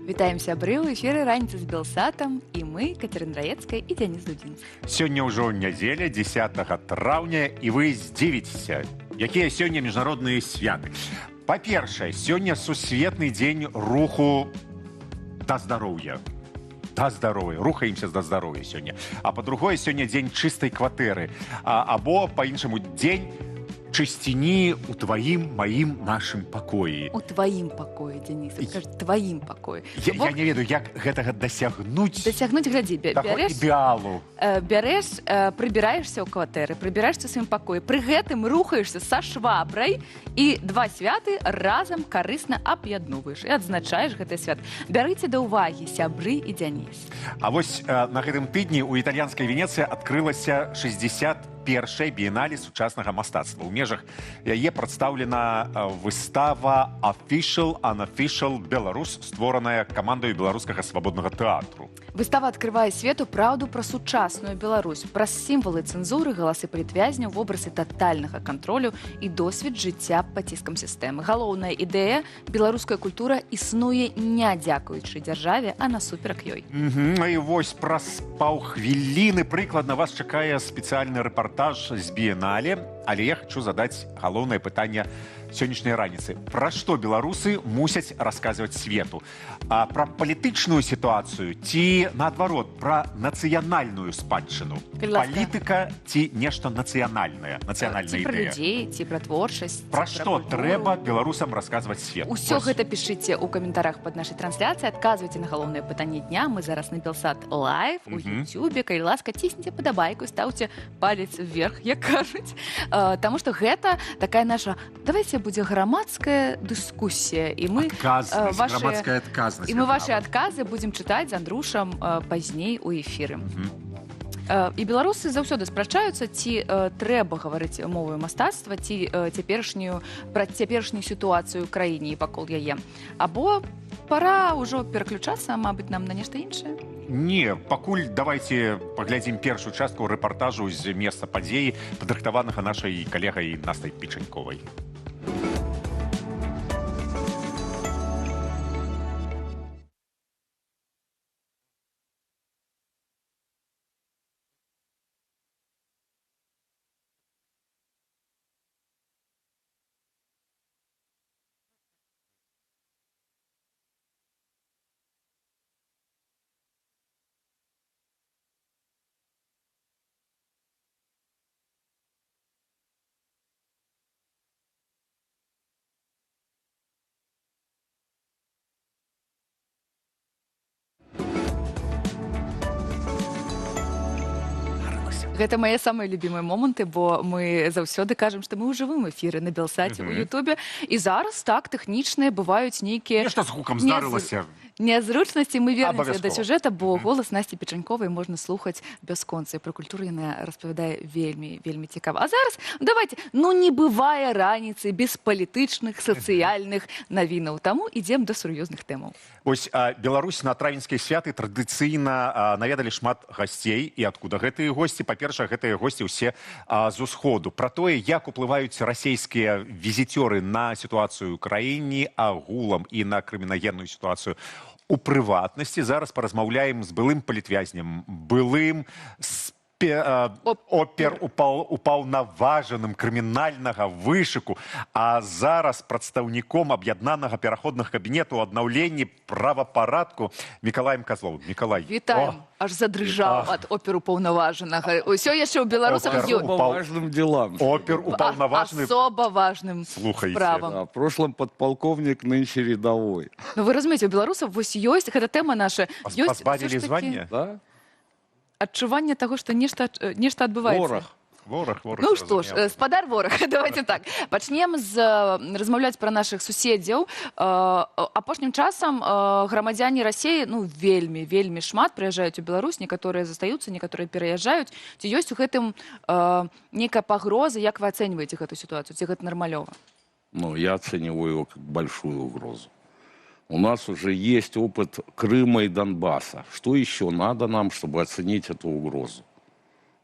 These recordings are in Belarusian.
Вітаем сябры, ў эфіры раніца з Белсатам, і мы, Катерина Раецкая і Дзяніс Дудзін. Сёння ўжо нядзеля, 10 траўня, і вы здзівіцеся, якія сёння міжнародныя святы. Па-першае, сёння сусветны дзень руху да здароўя. Да здароўя, рухаемся да здароўя сёння. А па-другое, сёння дзень чыстай кватэры, або па-іншаму дзень чысціні ў тваім, маім, нашым пакоі. У тваім пакоі, Дзяніс, кажа, тваім пакоі. Я не ведаю, як гэтага дасягнуць. Дасягнуць, глядзі, бяреш ідэалу. Бяреш, прыбіраешся ў кватэры, прыбіраешся ў сваім пакоі, пры гэтым рухаешся са швабрай і два святы разам карысна аб'ядноўваеш і адзначаеш гэтыя святы. Бярыце да ўвагі, сябры і Дзяніс. А вось на гэтым тыдні ў італьянскай Венецыі адкрылася 61-я біенале сучаснага мастацтва. У межах яе прадстаўлена выстава Official Unofficial Беларус, створаная камандаю беларускага свабоднага тэатру. Выстава адкрывае свету праўду пра сучасную Беларусь, праз сімвалы цэнзуры, галасы палітвязняў, вобразы татальнага кантролю і досвед жыцця пад ціскам сістэмы. Галоўная ідэя – беларуская культура існуе не дзякуючы дзяржаве, а насуперак ёй. І вось праз паўхвіліны прыкладна вас чакае спецыяльны рэпартаж з біенале, але я хочу задаць галоўнае пытанне сённяшняй раніцы. Пра што беларусы мусяць расказваць свету? Пра палітычную сітуацыю ці, наадварот, пра нацыянальную спадчыну? Палітыка ці нешта нацыянальнае, нацыянальная ідэя? Ці пра ідэя? людзей, ці пра творчасць, пра што трэба беларусам расказваць свету? Усё гэта пішыце ў каментарах пад нашай трансляцыі, адказвайце на галоўнае пытанне дня. Мы зараз на Белсат лайв у Ютубе. Калі ласка, цісніце падабайку, стаўце палец вверх, як кажуць. Таму што гэта такая наша, давайце будзе грамадская дыскусія, і мы грамадская адказнасць. І мы вашы адказы будзем чытаць з Андрушам пазней у эфіры. І беларусы заўсёды спрачаюцца, ці трэба гаварыць моваю мастацтва, ці пра цяперашнюю сітуацыю ў краіне і вакол яе. Або пара ўжо пераключацца, мабыць, нам на нешта іншае? Не, пакуль давайце паглядзім першую частку рэпартажу з месца падзеі, падрыхтаванага нашай калегай Настай Печаньковай. Гэта мае самыя любімыя моманты, бо мы заўсёды кажам, што мы ў жывым эфіры на Белсаце ў Ютубе. І зараз так тэхнічныя бываюць нейкія... Нешта з гукам здарылася. Нязручнасці, мы вернемся да сюжэта, бо голас Насці Печаньковай можна слухаць бясконца. І пра культуру яна распавядае вельмі, вельмі цікава. А зараз, давайте, не бывае раніцы без палітычных, сацыяльных навінаў. Таму ідзем да сур'ёзных тэмаў. Вось Беларусь на травеньскія святы традыцыйна наведалі шмат гасцей. І адкуда гэтыя госці? Па-першае, гэтыя госці ўсе з усходу. Пра тое, як уплываюць расійскія візіцёры на сітуацыю ў краіне агулам і на крымінагенную сітуацыю у прыватнасці. Зараз паразмаўляем з былым палітвязнем, былым упаўнаважаным крымінальнага вышыку, а зараз прадстаўніком аб'яднанага пераходнага кабінету ў аднаўленні правапарадку Мікалаем Казловым. Мікалай. Вітаем. Аж задрыжаў ад оперупаўнаважанага. Усё яшчэ ў беларусах ёсць. Важным делам. Оперупаўнаважаны. Особо важным справам. В прошлом подполковник, нынче рядовой. Ну вы разумееце, у беларусаў вось ёсць, гэта тэма наша. Пазбавілі звання? Да? Адчуванне таго, што нешта адбываецца. Вораг. Ну што ж, спадар вораг, давайте так. Пачнем размаўляць пра нашых суседзяў. Апошнім часам грамадзяне Расіі вельмі, вельмі шмат прыязджаюць у Беларусь, некаторыя застаюцца, некаторыя пераязджаюць. Ці ёсць у гэтым нейкая пагроза, як вы ацэньваеце гэту сітуацыю? Ці гэта нармалёва? Я оцениваю его как большую угрозу. У нас уже есть опыт Крыма и Донбасса. Что еще надо нам, чтобы оценить эту угрозу?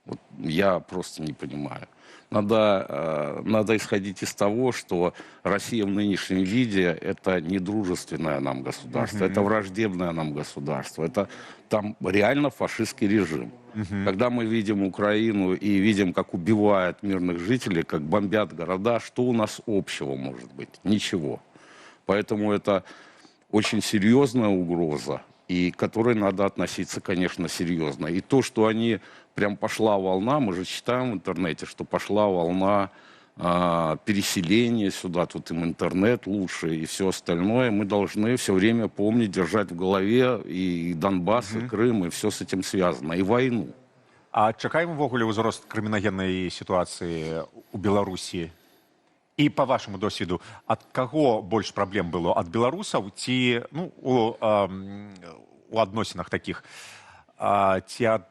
Вот я просто не понимаю. надо исходить из того, что Россия в нынешнем виде – это не дружественное нам государство, это враждебное нам государство, это там реально фашистский режим. Когда мы видим Украину и видим, как убивают мирных жителей, как бомбят города, что у нас общего может быть? Ничего. Поэтому это очень серьезная угроза, и к которой надо относиться, конечно, серьезно. И то, что они, прям пошла волна, мы же читаем в интернете, что пошла волна переселения сюда, тут им интернет лучше и все остальное, мы должны все время помнить, держать в голове и Донбасс, и Крым, и все с этим связано, и войну. А чакаем увогуле ўзрост крымінагеннай сітуацыі у Беларусі? І па вашаму досвіду, ад каго больш праблем было? Ад беларусаў ці у адносінах такіх, ці ад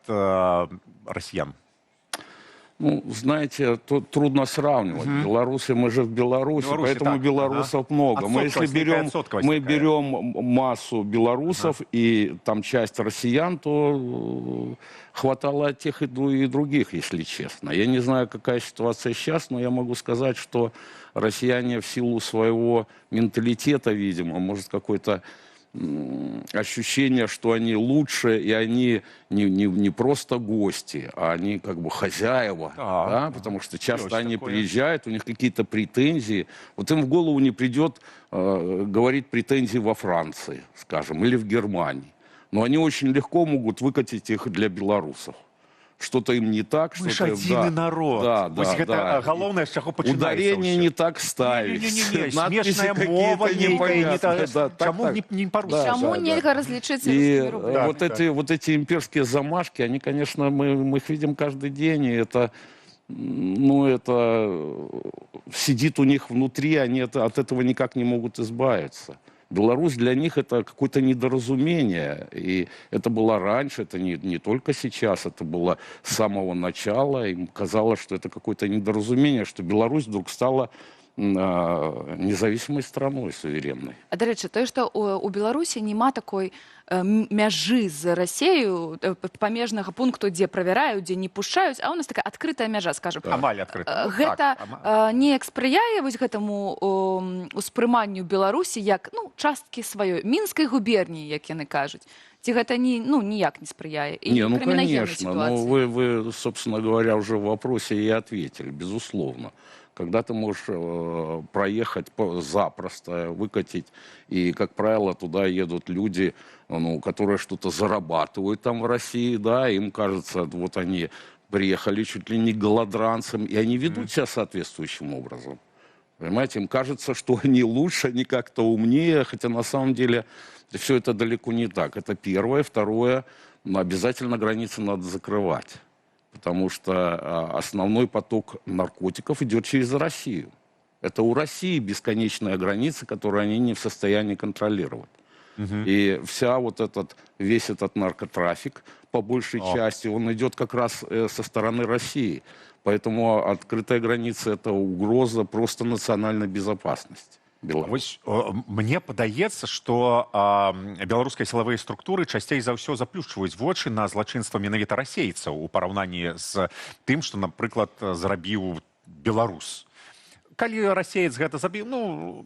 расіян? Ну, знаете, тут трудно сравнивать. Белорусы, мы же в Беларуси, поэтому так, белорусов много. Мы если берем массу белорусов и там часть россиян, то хватало тех и других, если честно. Я не знаю, какая ситуация сейчас, но я могу сказать, что россияне в силу своего менталитета, видимо, может какой-то ощущение, что они лучше, и они не просто гости, а они как бы хозяева, да? Потому что часто они приезжают, у них какие-то претензии. Вот им в голову не придет говорить претензии во Франции, скажем, или в Германии. Но они очень легко могут выкатить их для белорусов. Что-то им не так, мы что-то... Мы ж адзіны народ. Вось гэта галоўнае, з чаго пачынаецца. Ударение не так ставить. Смешная мова непонятная. Чаму не по-русски? Чаму нельга различиться? И вот эти имперские замашки, они, конечно, мы их видим каждый день, и это, ну, это сидит у них внутри, они от этого никак не могут избавиться. Беларусь для них это какое-то недоразумение. И это было раньше, это не только сейчас, это было с самого начала. Им казалось, что это какое-то недоразумение, что Беларусь вдруг стала независимой страной, суверенной. А, до речі, тое, што у Беларусі няма такой мяжы з Расею, памежнага пункту, дзе правяраюць, дзе не пушчаюць, а ў нас такая адкрытая мяжа, скажам. Амаль адкрытая. Гэта неяк спрыяе вось гэтаму успрыманню Беларусі як, ну, часткі сваёй Мінскай губерніі, як яны кажуць. Ці гэта ніяк не спрыяе? Ну, конечно. Вы, собственно говоря, уже в вопросе и ответили, безусловно. Когда ты можешь проехать запросто, выкатить, и, как правило, туда едут люди, ну, которые что-то зарабатывают там в России, да, им кажется, вот они приехали чуть ли не голодранцем, и они ведут себя соответствующим образом. Понимаете, им кажется, что они лучше, они как-то умнее, хотя на самом деле все это далеко не так. Это первое. Второе, обязательно границы надо закрывать. Потому что основной поток наркотиков идет через Россию. Это у России бесконечная граница, которую они не в состоянии контролировать. И весь этот наркотрафик, по большей части, он идет как раз со стороны России. Поэтому открытая граница – это угроза просто национальной безопасности. Вось, мне падаецца, што беларускія сілавыя структуры часцей за ўсё заплюшчваюць вочы на злачынства менавіта расейцаў у параўнанні з тым, што, напрыклад, зрабіў беларус. Калі расеец гэта забіў, ну,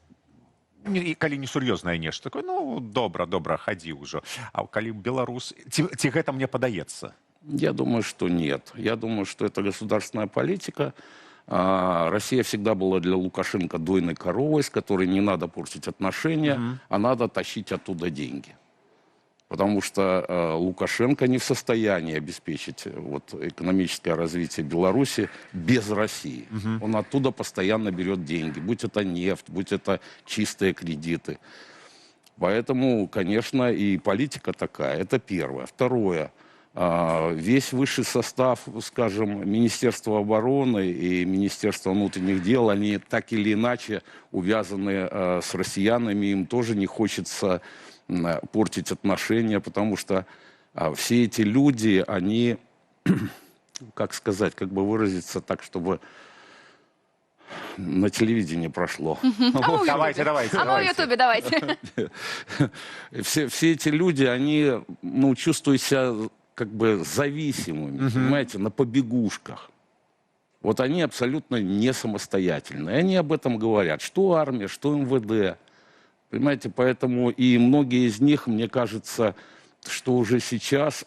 калі несур'ёзнае нешта, такое, ну, добра, хадзі ўжо. А калі беларус... Ці гэта мне падаецца? Я думаю, что нет. Я думаю, что это государственная политика. Россия всегда была для Лукашенко дойной коровой, с которой не надо портить отношения, а надо тащить оттуда деньги. Потому что Лукашенко не в состоянии обеспечить экономическое развитие Беларуси без России. Он оттуда постоянно берет деньги, будь это нефть, будь это чистые кредиты. Поэтому, конечно, и политика такая. Это первое. Второе. Весь высший состав, скажем, Министерства обороны и Министерства внутренних дел, они так или иначе увязаны с россиянами, им тоже не хочется портить отношения, потому что все эти люди, они, как сказать, как бы выразиться так, чтобы на телевидении прошло. Давайте. А мы в Ютубе, давайте. Все эти люди, они, ну, чувствуют себя как бы зависимыми, понимаете, на побегушках. Вот они абсолютно не самостоятельны. И они об этом говорят. Что армия, что МВД. Понимаете, поэтому и многие из них, мне кажется, что уже сейчас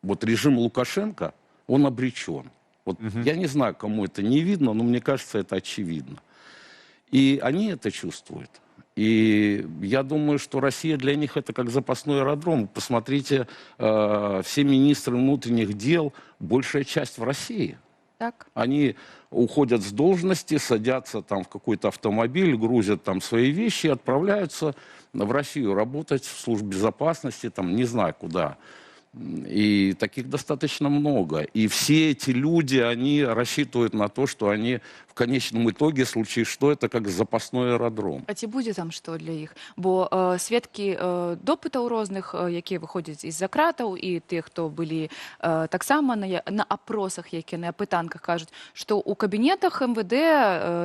вот режим Лукашенко, он обречен. Вот я не знаю, кому это не видно, но мне кажется, это очевидно. И они это чувствуют. И я думаю, что Россия для них это как запасной аэродром. Посмотрите, все министры внутренних дел, большая часть в России. Так. Они уходят с должности, садятся там в какой-то автомобиль, грузят там свои вещи и отправляются в Россию работать в службе безопасности, там не знаю куда. И таких достаточно много. И все эти люди, они рассчитывают на то, что они в конечном итоге, в случае что, это как запасной аэродром. А ці будзе там што для іх? Бо сведкі допытаў розных, якія выходзяць з-за кратаў, і тых, хто былі таксама на апросах, які на апытанках кажуць, што ў кабінетах МВД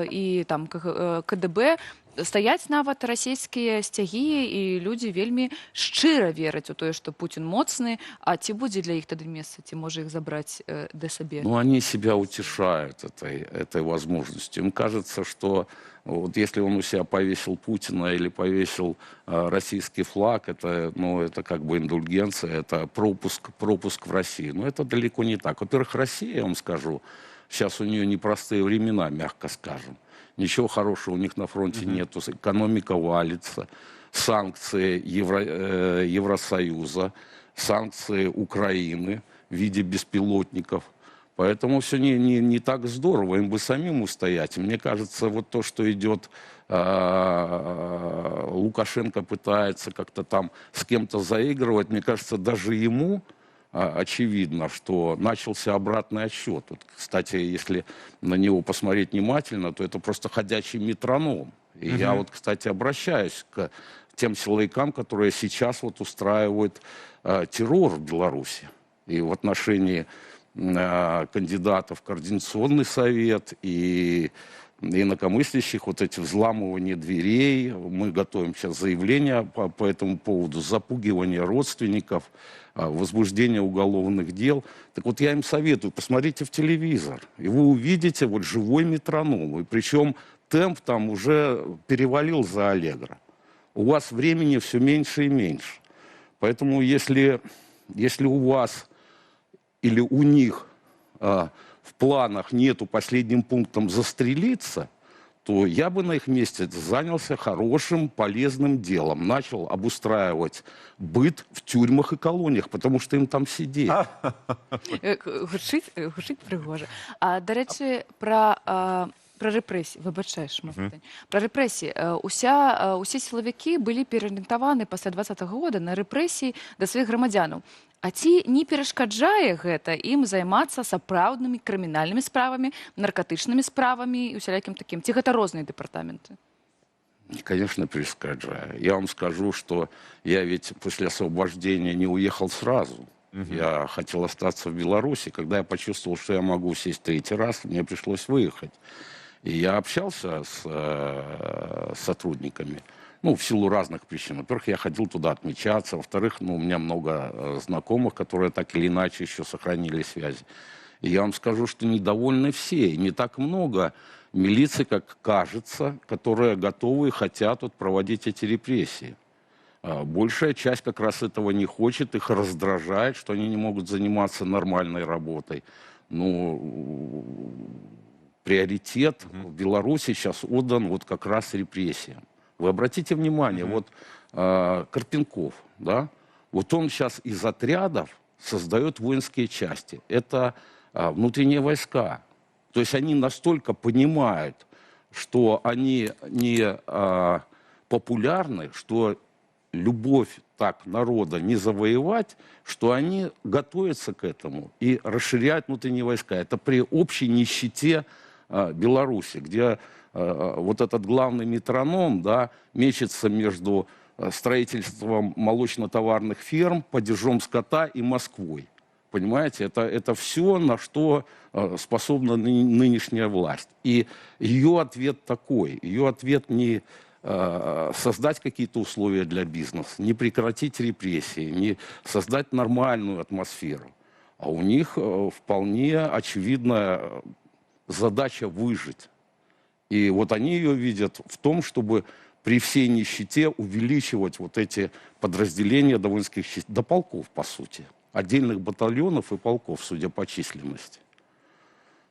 і там КДБ стаяць нават расійскія сцягі, і людзі вельмі шчыра вераць у тое, што Путін моцны, а ці будзе для іх тады месца, ці можа іх забраць да сабе? Ну, они себя утешают этой возможностью. Им кажется, что вот если он у себя повесил Путина или повесил российский флаг, это, ну, это как бы индульгенция, это пропуск в Россию. Но это далеко не так. Во-первых, Россия, я вам скажу, сейчас у нее непростые времена, мягко скажем. Ничего хорошего у них на фронте нету. Экономика валится, санкции Евросоюза, санкции Украины в виде беспилотников. Поэтому все не так здорово, им бы самим устоять. Мне кажется, вот то, что идет, Лукашенко пытается как-то там с кем-то заигрывать, мне кажется, даже ему очевидно, что начался обратный отсчет. Вот, кстати, если на него посмотреть внимательно, то это просто ходячий метроном. И я вот, кстати, обращаюсь к тем силовикам, которые сейчас вот устраивают террор в Беларуси. И в отношении кандидатов в Координационный совет и инакомыслящих, вот эти взламывания дверей. Мы готовим сейчас заявление по этому поводу, запугивание родственников, возбуждение уголовных дел. Так вот я им советую, посмотрите в телевизор, и вы увидите вот живой метроном. И причем темп там уже перевалил за Аллегро. У вас времени все меньше и меньше. Поэтому если у вас или у них в планах нету последним пунктом застрелиться, то я бы на их месте занялся хорошим, полезным делом. Начал обустраивать быт в тюрьмах и колониях, потому что им там сидеть. Гучить пригоже. А, до речі, про рэпрэсіі, выбачай, шмат пытань. Пра рэпрэсіі. Усе сілавікі былі пераарыентаваны пасля 20-го года на рэпрэсіі да сваіх грамадзянаў. А ці не перашкаджае гэта ім займацца сапраўднымі крымінальнымі справамі, наркотычнымі справамі і усялякім такім? Ці гэта розныя дэпартаменты? Конечно, перешкоджаю. Я вам скажу, что я ведь после освобождения не уехал сразу. Я хотел остаться в Беларуси. Когда я почувствовал, что я могу сесть третий раз, мне пришлось выехать. И я общался с сотрудниками, ну, в силу разных причин. Во-первых, я ходил туда отмечаться. Во-вторых, ну, у меня много знакомых, которые так или иначе еще сохранили связи. И я вам скажу, что недовольны все. И не так много милиции, как кажется, которые готовы и хотят вот проводить эти репрессии. Большая часть как раз этого не хочет, их раздражает, что они не могут заниматься нормальной работой. Ну, приоритет в Беларуси сейчас отдан вот как раз репрессиям. Вы обратите внимание, вот Карпенков, да, вот он сейчас из отрядов создает воинские части. Это внутренние войска. То есть они настолько понимают, что они не популярны, что любовь так народа не завоевать, что они готовятся к этому и расширяют внутренние войска. Это при общей нищете Беларуси, где вот этот главный метроном, да, мечется между строительством молочно-товарных ферм, падежом скота и Москвой. Понимаете, это все, на что способна нынешняя власть. И ее ответ такой, ее ответ не создать какие-то условия для бизнеса, не прекратить репрессии, не создать нормальную атмосферу. А у них вполне очевидная задача выжить. И вот они ее видят в том, чтобы при всей нищете увеличивать вот эти подразделения до воинских частей, до полков, по сути. Отдельных батальонов и полков, судя по численности.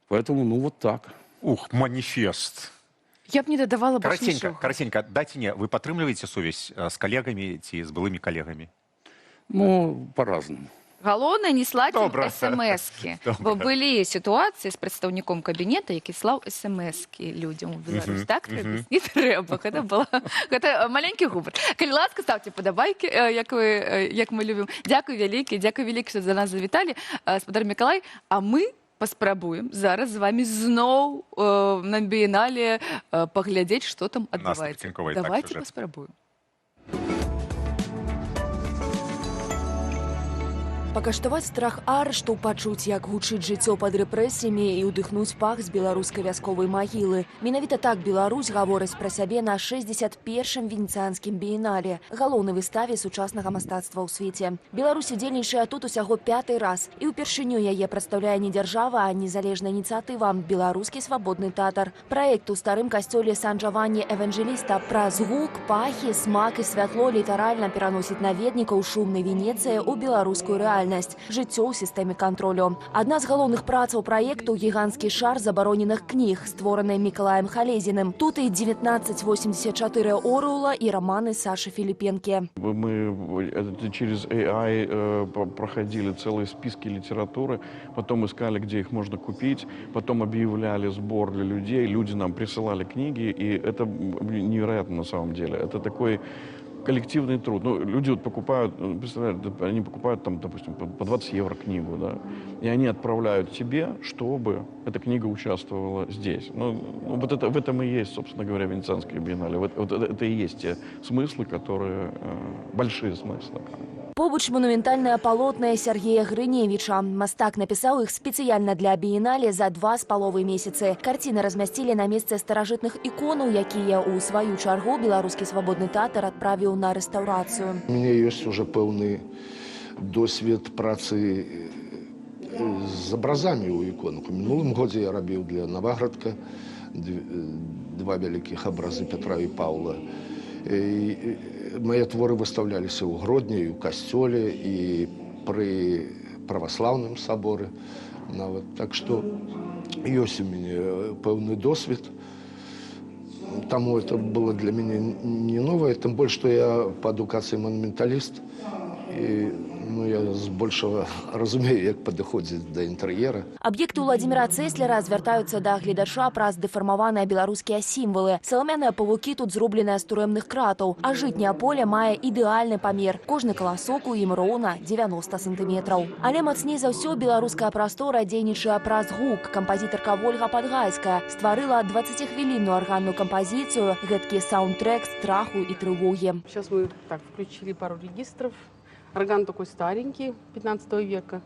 Поэтому, ну, вот так. Ух, маніфест. Я б не дадавала больш Караценька, нічога. караценька, дайте мне, вы падтрымліваеце сувязь с коллегами ці з былымі коллегами? Ну, по-разному. Галоўнае не слаць Добра. смс-кі, Добра. бо былі сітуацыі з прадстаўніком кабінета, які слаў смс-кі людзям у Беларусь. Так трэба? Не трэба. Гэта маленькі гумар. Калі ласка, ставце падабайкі, як мы любім. Дзякуй вялікі, што за нас завіталі. Спадар Мікалай, а мы паспрабуем зараз з вами зноў на біенале паглядзець, што там адбываецца. працінковий так Давайте сюжет. паспрабуем. Пакаштаваць страх арышту, пачуць, як гучыць жыццё пад рэпрэсіямі і ўдыхнуць пах з беларускай вясковай магілы. Менавіта так Беларусь гаворыць пра сябе на 61-м венецыянскім біенале, галоўнай выставе сучаснага мастацтва ў свеце. Беларусь удзельнічае тут усяго 5-й раз, і ўпершыню яе прадстаўляе не дзяржава, а незалежная ініцыятыва «Беларускі свабодны тэатр». Праект у старым касцёле Сан-Джаванні Эванжеліста праз гук, пахі, смак і святло літаральна пераносіць наведнікаў шумнай Венецыі ў беларускую рэальнасць. Жыццё ў сістэме кантролю. Адна з галоўных працаў праекту – гіганцкі шар забароненых кніг, створаны Мікалаем Халезіным. Тут і 1984 Оруэлла і романы Саши Філіпенкі. Мы через AI проходили целые списки литературы, потом искали, где их можно купить, потом объявляли сбор для людей, люди нам присылали книги, и это невероятно на самом деле. Это такой коллективный труд. Ну, люди вот покупают, представляете, они покупают там, допустим, по 20 евро книгу, да, и они отправляют тебе, чтобы эта книга участвовала здесь. Ну вот это, в этом и есть, собственно говоря, Венецианская биеннале. Вот это и есть те смыслы, которые, большие смыслы. Побач манументальнае палотнае Сергея Грыневіча. Мастак напісаў іх спецыяльна для біенале за 2,5 месяцы. Карціны размясцілі на месцы старажытных іконаў, якія ў сваю чаргу беларускі свабодны тэатр адправіў на рэстаўрацыю. У мяне ёсць уже пэўны досвед працы з абразамі ў іконах. У мінулым годзе я рабіў для Наваградка два вялікіх абразы Петра і Паўла. Мои творы выставляліся ў Гродні, і ў касцёле, і пры праваслаўным саборы. Так што ёсць у мяне пэўны досвед. Таму это было для мяне не новае, тым больш, што я па адукацыі манументаліст. І я збольшага разумею, як падыходзіць да інтэр'ера. Аб'екты Владзіміра Цэслера звяртаюцца да гледача праз дэфармаваныя беларускія сімвалы. Саламяныя павукі тут зробленыя з турэмных кратаў, а жытняе поле мае ідэальны памер. Кожны каласок у ім роўна 90 сантыметраў. Але мацней за ўсё беларуская прастора дзейнічае праз гук. Кампазітарка Вольга Падгайская стварыла 20-хвілінную арганную кампазіцыю, гэткі саундтрэк страху і трывогі. Сейчас мы так включили пару регистров. Орган такой старенький, 15 века.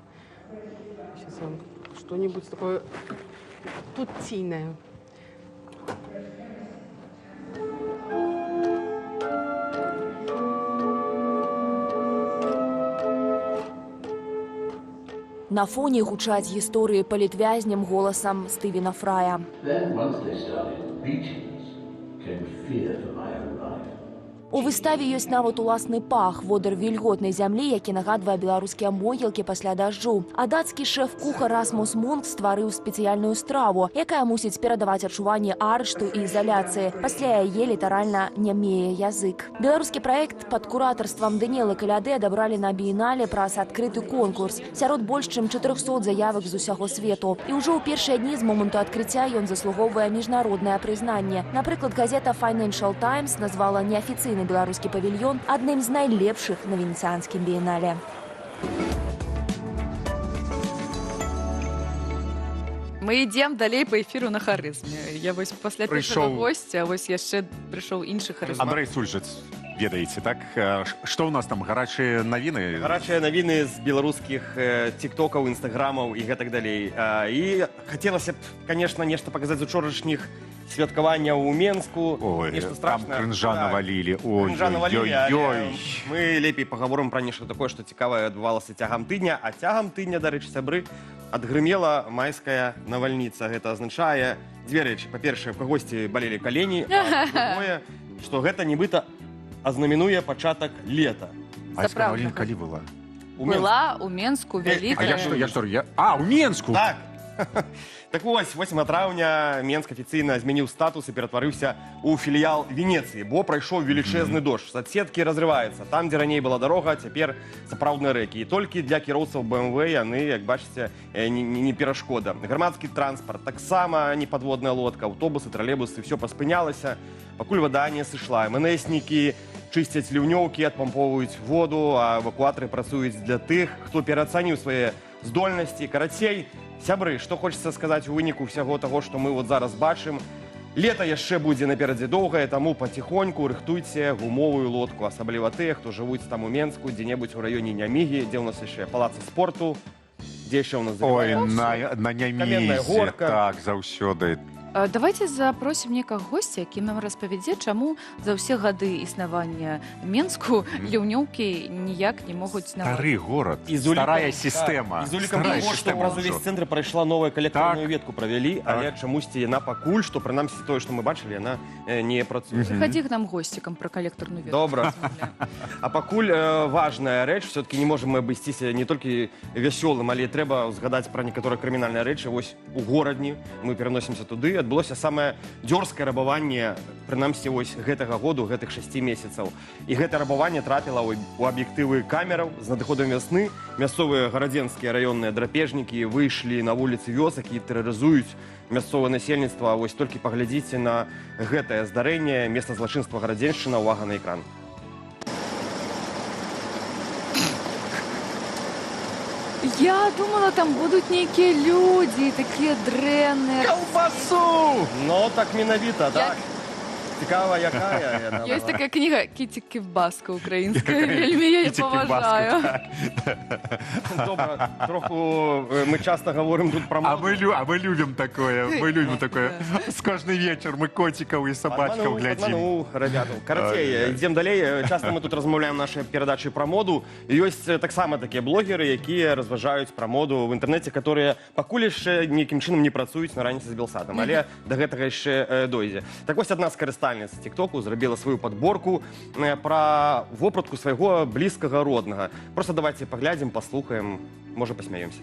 Сейчас я вам что-нибудь такое тутийное. На фоне гучаць гісторыі палітвязням голасам Стывена Фрая. У выставе ёсць нават уласны пах, водар вільготнай зямлі, які нагадвае беларускія могілкі пасля дажджу. А дацкі шэф-кухар Расмус Мунк стварыў спецыяльную страву, якая мусіць перадаваць адчуванне арышту і ізаляцыі. Пасля яе літаральна нямее язык. Беларускі праект пад куратарствам Даніэлы Каляды адабралі на біенале праз адкрыты конкурс. Сярод больш чым 400 заявак з усяго свету. І ўжо ў першыя дні з моманту адкрыцця ён заслугоўвае міжнароднае прызнанне. Напрыклад, газета Financial Times назвала неафіцыйны беларускі павільён адным з найлепшых на венецыянскім біенале. Мы ідзем далей па эфіру на харызме. Я вось пасля першага госця, вось яшчэ прыйшоў іншы харызмат. Андрэй Сульжыц, ведаеце, так? Што ў нас там, гарачыя навіны? Гарачыя навіны з беларускіх тиктокаў, інстаграмаў і гэтак далей. І хацелася б, конечно, нешта паказаць з учорашніх святкаванняў у Менску. Ой, нешта там страшнае. крынжа навалілі. Крынжа навалілі, але Ой-ой-ой. мы лепей пагаворым пра нешта такое, што цікавае адбывалася цягам тыдня. А цягам тыдня, дарэчы, сябры, адгрымела майская навальніца. Гэта азначае дзве рэчы. Па-першае, у кагосьці балелі калені, а другое, што гэта нібыта азнаменуе пачатак лета. Майская навальніца калі была? Была у Менску вялікая. У Менску? Так. Так вось, 8 траўня Менск афіцыйна змяніў статус і ператварыўся ў філіял Венецыі, бо прайшоў велічэзны дождж. Соцсеткі разрываюцца. Там, дзе раней была дарога, цяпер сапраўдныя рэкі. І толькі для кіроўцаў BMW яны, як бачыце, не перашкода. Грамадскі транспарт, таксама не падводная лодка, аўтобусы, тралейбусы, все паспынялася, пакуль вада не сышла. МНСнікі чысцяць ліўнёўкі, адпамповваюць воду, а эвакуатары працуюць для тых, хто пераацаніў свае здольнасці. Карацей, сябры, што хочацца сказаць у выніку ўсяго таго, што мы вот зараз бачым. Лета яшчэ будзе наперадзе доўгае, таму паціхоньку рыхтуйце гумовую лодку, асабліва тыя, хто жывуць там у Менску, дзе-небудзь у раёне Нямігі, дзе ў нас яшчэ палацы спорту, дзе яшчэ ў нас Ой, на Нямізе, так, заўсёды. Давайте запросім некага госця, які нам распавядзе, чаму за ўсе гады існавання Менску ліўнёўкі ніяк не могуць Стары горад, старая сістэма. І з улікам таго, што праз увесь цэнтр прайшла новая калектарную ветку, правялі, але чамусьці яна пакуль, што прынамсі тое, што мы бачылі, яна не працуе. Прыхадзі к нам госцікам пра калектарную ветку. Добра. А пакуль важная рэч, все-таки не можам мы абысціся не толькі вясёлым, але трэба згадаць пра некаторыя крымінальныя рэчы. Вось у горадні мы пераносімся туды, адбылося самае дзёрзкае рабаванне, прынамсі вось гэтага году, гэтых 6 месяцаў. І гэта рабаванне трапіла ў аб'ектывы камераў. З надыходам вясны мясцовыя гарадзенскія раённыя драпежнікі выйшлі на вуліцы вёсак і тэрарызуюць мясцовае насельніцтва. Вось толькі паглядзіце на гэтае здарэнне. Месца злачынства гарадзеншчына, увага на экран. Я думала, там будуць нейкія людзі, такія дрэнныя. Каўбасу! Ну, так менавіта, так. Цікава, якая. Ёсць такая кніга «Кіці Ківбаска» украінская. Вельмі я її поважаю. Добра, троху ми часто говоримо тут про моду. А мы любим такое, С кожний вечір ми котиків і собачків глядим. Подманув, ребята. Карацей, йдемо далі. Часто ми тут розмовляємо в нашій передачі про моду. І є так само такі блогери, які розважають про моду в інтернеті, які покуль ще ніяким чином не працюють на раніці з Білсатом. Але до гэтага ще дойде. Так ось одна з користальниць тиктоку зробила свою подборку про вопратку свайго блізкага роднага. Просто давайте поглядим, послухаем, может посмеемся.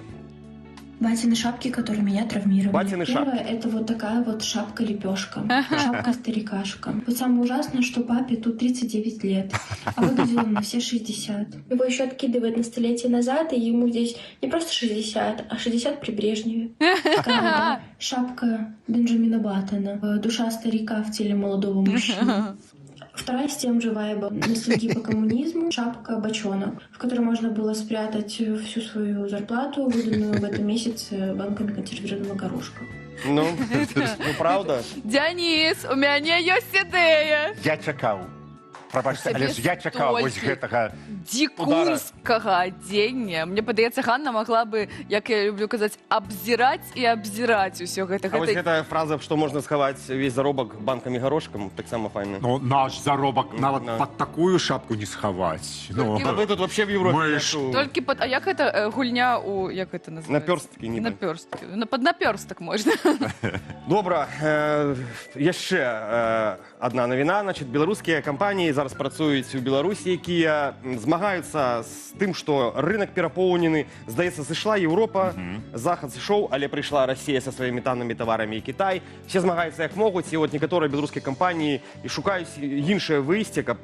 Батины шапки, которые меня травмировали. Батины шапки. Первая — это вот такая вот шапка-лепешка. Шапка-старикашка. Вот самое ужасное, что папе тут 39 лет, а выглядел он на все 60. Его еще откидывает на столетие назад, и ему здесь не просто 60, а 60 при Брежневе. Такая шапка Бенджамина Баттона. Душа старика в теле молодого мужчины. Вторая с тем же вайбом ностальгии по коммунизму — шапка-бочонок, в которой можно было спрятать всю свою зарплату, выданную в этом месяце банками консервированного горошка. Ну, правда? Денис, у меня есть идея. Я чакаў. Прабачце, але ж я чакаў вось гэтага дикунскага адзення. Мне падаецца, Ганна могла бы, як я люблю казаць, абзіраць і абзіраць усё гэта. А вось гэтая фраза, што можна схаваць весь заробак банкамі горошкам, таксама файна. Ну, наш заробак нават пад такую шапку не схаваць. Вы тут вообще в Европе. Толькі пад... А як гэта гульня у... Як гэта называецца? Напёрсткі, нібы. Напёрсткі. Пад напёрстак можна. Добра. Яшчэ одна навіна. Значит, беларускія кампаніі зараз працуюць у Беларусі, якія змагаюцца з тым, што рынок перапоўнены. Здаецца, сышла Еўропа, Захад сышоў, але прыйшла Расія са сваімі таннымі таварамі і Кітай. Все змагаюцца як могуць, і от некаторыя беларускія кампаніі і шукаюць іншае выйсце, каб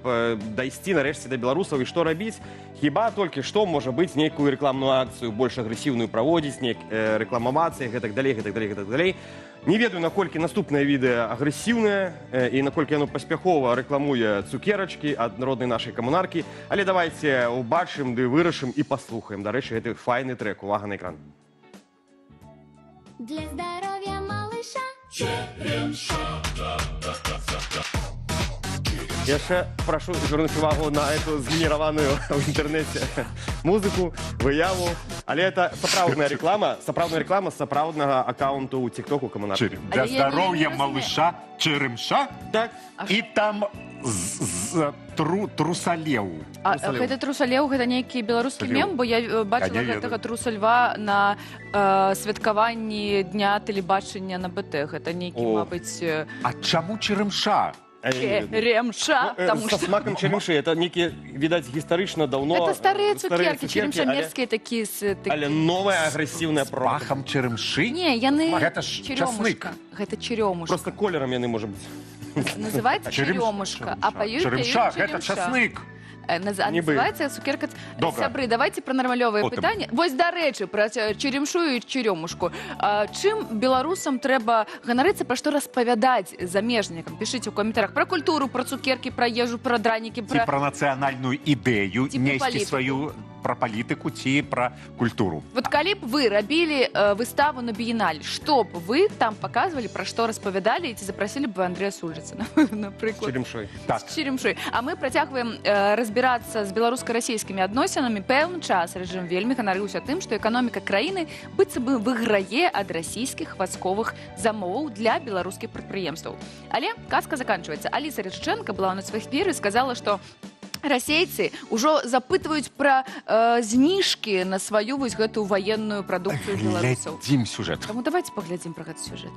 дайсці нарэшце да беларусаў. І што рабіць? Хіба толькі што, можа быць, нейкую рэкламную акцыю больш агрэсіўную праводзіць, рэкламавацца і гэтак далей, гэтак далей, гэтак далей. Не ведаю, наколькі наступнае відэа агрэсіўнае і наколькі яно паспяхова рэкламуе цукерачкі ад народнай нашай камунаркі, але давайте убачым, ды вырашым і паслухаем. Дарэчы, гэты файны трэк. Увага на экран. Для здоровья малыша черемша. Я ще прошу звернути увагу на эту згенерованную в интернете музыку, выяву. Але это сапраўдная реклама з сапраўднага аккаунту у ТикТоку Коммунарки. Для Але я не здоров'я розумію. малыша Черемша Так. і там трусалеў. А Трусалеў. гэта трусалеў, гэта нейкі беларускі Трусалеў. мем, бо я бачыла Я не гэтага ведаю. трусальва на святкаванні дня тэлебачання на БТ. Гэта нейкі, О. мабыць, А чаму Черемша? ремша, таму Со што... смаком черемши, это некие, видать, гістарычна давно... Это старыя цукеркі, черемша але- мерзкія такі з Але новая агрэсіўная З проба. пахам черемши? Не, яны Гэта ж черемушка. Гэта черемушка. Просто колером яны, может быть. Называецца черемушка, а поюць Черемша, гэта часник. Нібы. Называецца цукерка. Добра. Сябры, давайте пра нармалёвыя Потым. пытанні. Вось, дарэчы, пра черемшу і черемушку. Чым беларусам трэба ганарыцца, пра што распавядаць замежнікам? Пішыце ў каментарах пра культуру, пра цукеркі, пра ежу, пра дранікі, Ці пра нацыянальную ідэю, Ці пра несці палітыку. сваю пра палітыку, ці пра культуру. Вот калі б вы рабілі выставу на біенале, што б вы там паказвалі, пра што распавядалі, і ці запрасілі б вы Андрэя Сульжыцына, напрыклад? Черемшой. Так. З черемшой. А мы працягваем разбірацца з беларуска-расійскімі адносінамі. Пэўны час рэжым вельмі ганарыўся тым, што эканоміка краіны быццам бы выграе ад расійскіх вайсковых замоваў для беларускіх прадпрыемстваў. Але казка заканчваецца. Аліса Рыччэнка была на сваіх эфіры і сказала, што расейцы ўжо запытваюць пра зніжкі на сваю вось гэтую ваенную прадукцыю беларусаў. Глядзім сюжэт. Таму давайте паглядзім пра гэты сюжэт.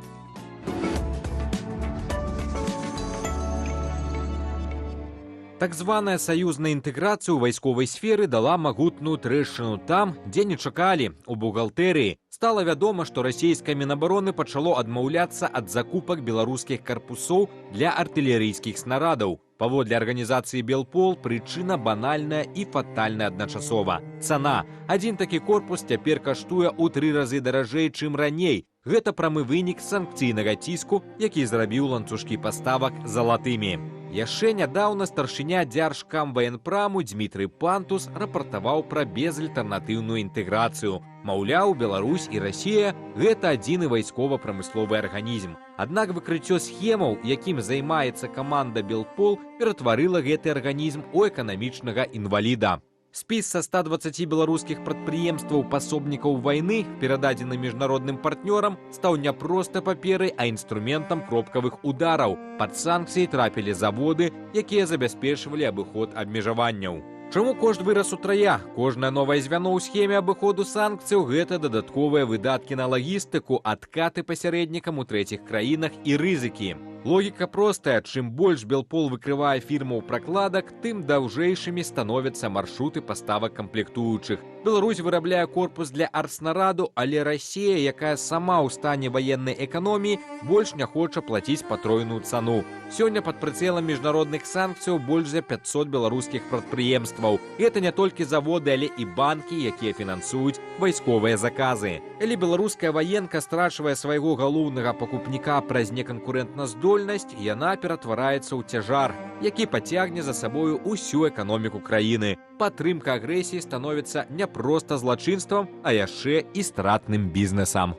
Так званая саюзная інтэграцыя ў вайсковай сферы дала магутную трэшчыну там, дзе не чакалі, у бухгалтэрыі. Стала вядома, што расійскае Мінабароны пачало адмаўляцца ад закупак беларускіх карпусоў для артылерыйскіх снарадаў. Паводле арганізацыі «Белпол» прычына банальная і фатальная адначасова. Цана. Адзін такі корпус цяпер каштуе ў 3 разы даражэй, чым раней. Гэта прамы вынік санкцыйнага ціску, які зрабіў ланцужкі паставак залатымі. Яшчэ нядаўна старшыня Дзяржкамваенпраму Дмітрый Пантус рапартаваў пра безальтэрнатыўную інтэграцыю. Маўляў, Беларусь і Расія – гэта адзіны вайскова-прамысловы арганізм. Аднак выкрыццё схемаў, якім займаецца каманда «Белпол», ператварыла гэты арганізм у эканамічнага інваліда. Спіс са 120 беларускіх прадпрыемстваў пасобнікаў вайны, перададзены міжнародным партнёрам, стаў не проста паперай, а інструментам кропкавых удараў. Пад санкцыі трапілі заводы, якія забяспечвалі абыход абмежаванняў. Чаму кошт вырас утрая? Кожнае новае звяно ў схеме абыходу санкцыяў – гэта дадатковыя выдаткі на лагістыку, адкаты пасярэднікам у трэціх краінах і рызыкі. Логіка простая. Чым больш Белпол выкрывае фірмаў пракладак, тым даўжэйшымі становяцца маршруты паставак камплектуючых. Беларусь вырабляе корпус для артснараду, але Расія, якая сама ў стане ваеннай эканоміі, больш не хоча плаціць патройную цану. Сёння пад прыцэлам міжнародных санкцыяў больш за 500 беларускіх прадпрыемстваў. Гэта не толькі заводы, але і банкі, якія фінансуюць вайсковыя заказы. Калі беларуская ваенка страчвае свайго галоўнага пакупніка праз неканкурэнтназдольнасць, яна ператвараецца ў цяжар, які пацягне за сабою ўсю эканоміку краіны. Падтрымка агрэсіі становіцца не проста злачынствам, а яшчэ і стратным бізнесам.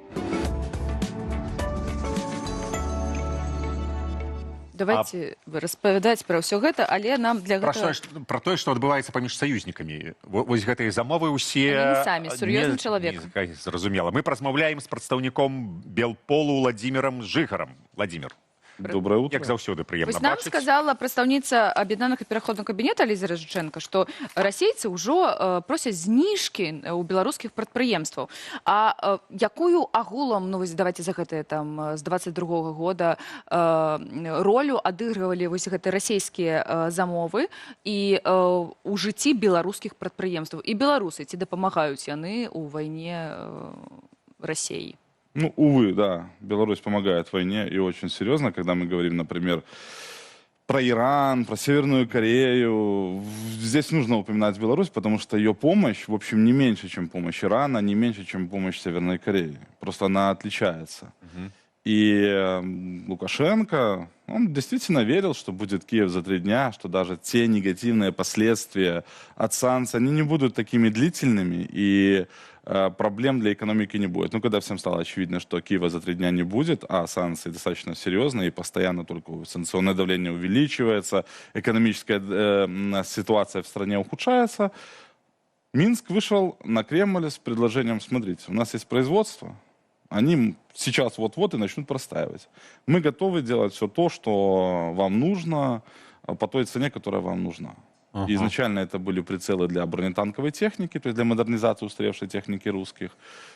Давайте распавядаць пра ўсё гэта, але нам для гэтага... Пра тое, што адбываецца паміж саюзнікамі. Вось гэтыя замовы ўсе... Яны самі, сур'ёзны чалавек. Зразумела. Мы размаўляем з прадстаўніком Белполу Владзімірам Жыгарам. Владзімір. Доброе утро. Як заўсёды прыемна Вось нам бачыць. сказала прадстаўніца аб'яднанага пераходнага кабінета Аліса Рыччэнка, што расейцы ўжо просяць зніжкі ў беларускіх прадпрыемстваў. А якую агулам, ну вось давайте за гэтыя там з 22-го года ролю адыгрывалі вось гэтыя расійскія замовы і у жыцці беларускіх прадпрыемстваў? І беларусы, ці дапамагаюць яны ў вайне Расіі? Ну, увы, да, Беларусь помогает в войне и очень серьезно, когда мы говорим, например, про Иран, про Северную Корею. Здесь нужно упоминать Беларусь, потому что ее помощь, в общем, не меньше, чем помощь Ирана, не меньше, чем помощь Северной Кореи. Просто она отличается. И Лукашенко, он действительно верил, что будет Киев за 3 дня, что даже те негативные последствия от санкций, они не будут такими длительными. И проблем для экономики не будет. Ну, когда всем стало очевидно, что Киева за 3 дня не будет, а санкции достаточно серьезные, и постоянно только санкционное давление увеличивается, экономическая ситуация в стране ухудшается, Минск вышел на Кремль с предложением: смотрите, у нас есть производство, они сейчас вот-вот и начнут простаивать. Мы готовы делать все то, что вам нужно, по той цене, которая вам нужна. Ага. Изначально это были прицелы для бронетанковой техники, то есть для модернизации устаревшей техники русских.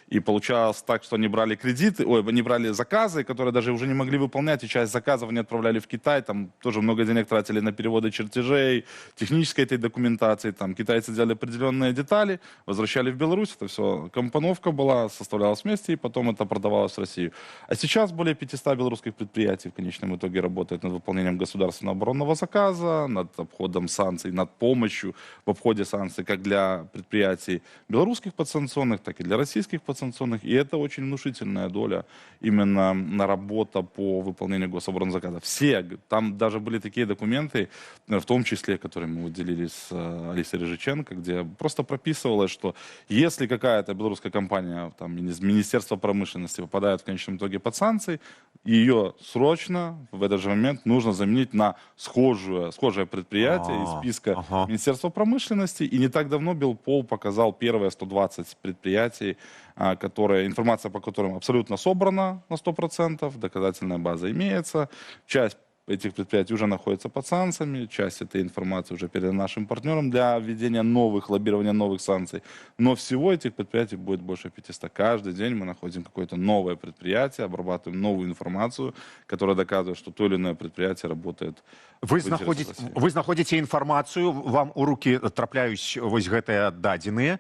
И получалось так, что они брали кредиты, они брали заказы, которые даже уже не могли выполнять, и часть заказов они отправляли в Китай, там тоже много денег тратили на переводы чертежей, технической этой документации, там китайцы делали определенные детали, возвращали в Беларусь, это все компоновка была, составлялась вместе, и потом это продавалось в Россию. А сейчас более 500 белорусских предприятий в конечном итоге работают над выполнением государственного оборонного заказа, над обходом санкций, над помощью в обходе санкций как для предприятий белорусских подсанкционных, так и для российских подсанкционных. И это очень внушительная доля именно на работа по выполнению гособоронного заказа. Все, там даже были такие документы, в том числе, которые мы выделили с Алисой Рыжиченко, где просто прописывалось, что если какая-то белорусская компания там, из Министерства промышленности попадает в конечном итоге под санкции, ее срочно в этот же момент нужно заменить на схожее предприятие из списка Министерства промышленности. И не так давно Белпол показал первые 120 предприятий, информация по которым абсолютно собрана на 100%, доказательная база имеется, часть этих предприятий уже находится под санкциями, часть этой информации уже передана нашим партнерам для введения лоббирования новых санкций. Но всего этих предприятий будет больше 500. Каждый день мы находим какое-то новое предприятие, обрабатываем новую информацию, которая доказывает, что то или иное предприятие работает. Вы знаходзіце інфармацыю, вам у руки трапляюць вось гэтыя дадзеныя.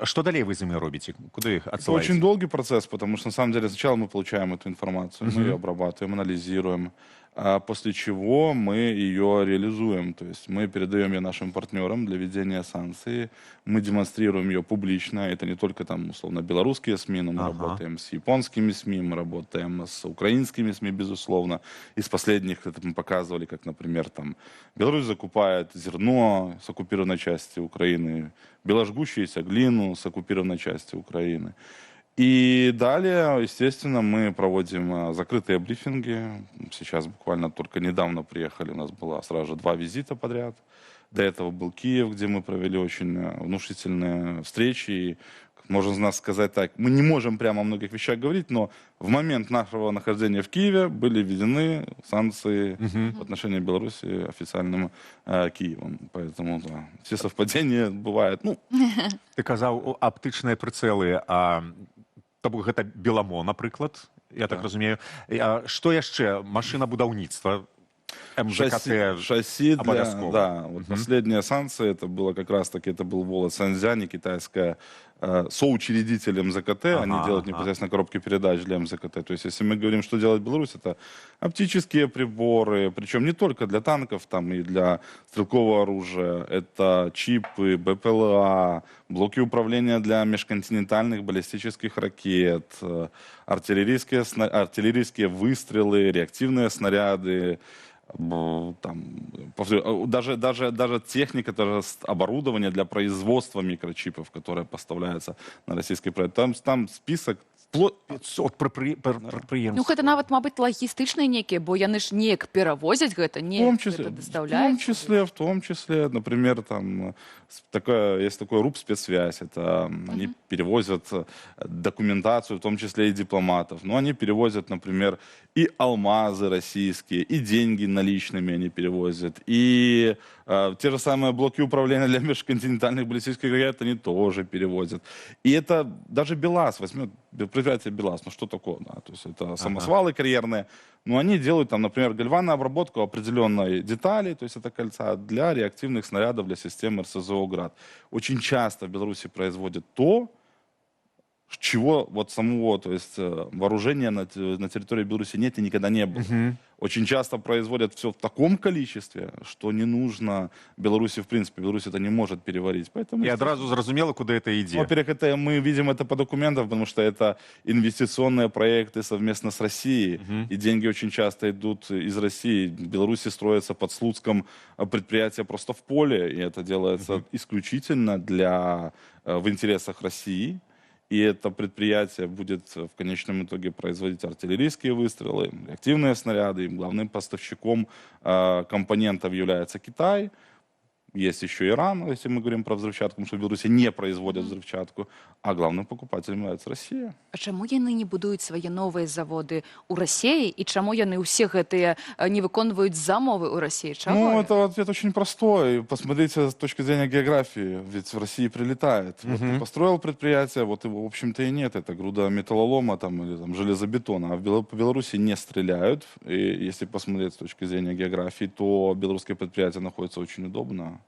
Что далей вы з імі робіце? Куда их Это отсылаете? очень долгий процесс, потому что на самом деле сначала мы получаем эту информацию, мы ее обрабатываем, анализируем, после чего мы ее реализуем. То есть мы передаем ее нашим партнерам для введения санкций, мы демонстрируем ее публично. Это не только там условно белорусские СМИ, но мы работаем с японскими СМИ, мы работаем с украинскими СМИ, безусловно. Из последних это мы показывали, как, например, там Беларусь закупает зерно с оккупированной части Украины, беложгущуюся глину с оккупированной части Украины. И далее, естественно, мы проводим закрытые брифинги. Сейчас буквально только недавно приехали, у нас было сразу же 2 визита подряд. До этого был Киев, где мы провели очень внушительные встречи. И, можно сказать так, мы не можем прямо о многих вещах говорить, но в момент нашего нахождения в Киеве были введены санкции в отношении Беларуси официальным Киевом. Поэтому да, все совпадения бывают. Ну, Ты казаў аптычныя прыцэлы, то бок гэта Беламо, напрыклад, я так разумею. Што яшчэ? Машынабудаўніцтва, МЖКТ шасси обовязково. Да, вот последняя санкция, это было как раз таки, это был Волод Санзяни, китайская, соучредитель МЗКТ, они делают непосредственно коробки передач для МЗКТ. То есть, если мы говорим, что делает Беларусь, это оптические приборы, причем не только для танков, там и для стрелкового оружия, это чипы, БПЛА, блоки управления для межконтинентальных баллистических ракет, артиллерийские выстрелы, реактивные снаряды, там, даже техника, даже оборудование для производства микрочипов, которое поставляется на российский проект. Там список 500 прадпрыемстваў. Ну, гэта нават, мабыць, лагістычныя некія, бо яны ж неяк перавозяць гэта, неяк гэта дастаўляюць. В том числе, например, там есть такой РУП спецсвязь, это они перевозят документацию, в том числе и дипломатов. Но они перевозят, например, и алмазы российские, и деньги наличными они перевозят, и те же самые блоки управления для межконтинентальных баллистических ракет они тоже перевозят. И это даже БелАЗ возьмет, предприятие БелАЗ, ну что такое, да, то есть это самосвалы карьерные, но они делают там, например, гальванную обработку определенной детали, то есть это кольца для реактивных снарядов для системы РСЗО «Град». Очень часто в Беларуси производят то, чего вот самого, то есть вооружения на территории Беларуси нет и никогда не было. Очень часто производят все в таком количестве, что не нужно Беларуси, в принципе, Беларусь это не может переварить. Поэтому, и одразу зразумела, куда это ідзе. Во-первых, мы видим это по документам, потому что это инвестиционные проекты совместно с Россией, и деньги очень часто идут из России. В Беларуси строится под Слуцком предприятие просто в поле, и это делается исключительно в интересах России. и это предприятие будет в конечном итоге производить артиллерийские выстрелы, реактивные снаряды, и главным поставщиком компонентов является Китай. Есть еще Иран, если мы говорим про взрывчатку, потому что в Беларуси не производят взрывчатку, а главным покупателем является Россия. А чаму яны не будуюць свае новыя заводы ў Расіі і чаму яны ўсе гэтыя не выконваюць замовы ў Расіі? Ну, это ответ очень простой. Посмотрите с точки зрения географии, ведь в России прилетает. Вот ты построил предприятие, вот его, в общем-то, и нет. Это груда металлолома там, или там, железобетона. А по Беларуси не стреляют. И если посмотреть с точки зрения географии, то белорусское предприятие находится очень удобно.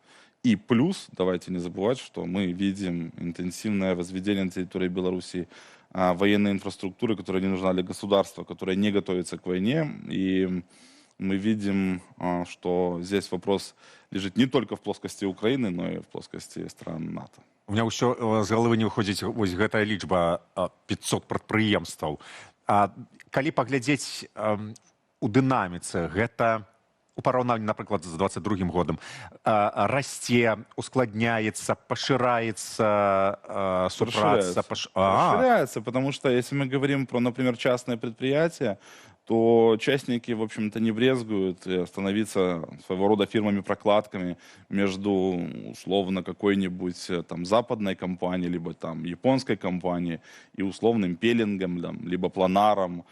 И плюс, давайте не забывать, что мы видим интенсивное возведение на территории Беларуси военной инфраструктуры, которая не нужна для государства, которая не готовится к войне. И мы видим, что здесь вопрос лежит не только в плоскости Украины, но и в плоскости стран НАТО. У меня ўсё з галавы не выходзіць вось гэтая лічба 500 прадпрыемстваў. Калі паглядзець у дынаміцы, гэта у параўнанні, напрыклад, з 22 годам расце, ускладняецца, пашыраецца супраца. Расширяется, потому что если мы говорим про, например, частные предприятия, то частники, в общем-то, не брезгуют становиться своего рода фирмами-прокладками между, условно, какой-нибудь там западной компанией, либо там японской компанией и условным пелингом, там, либо планаром,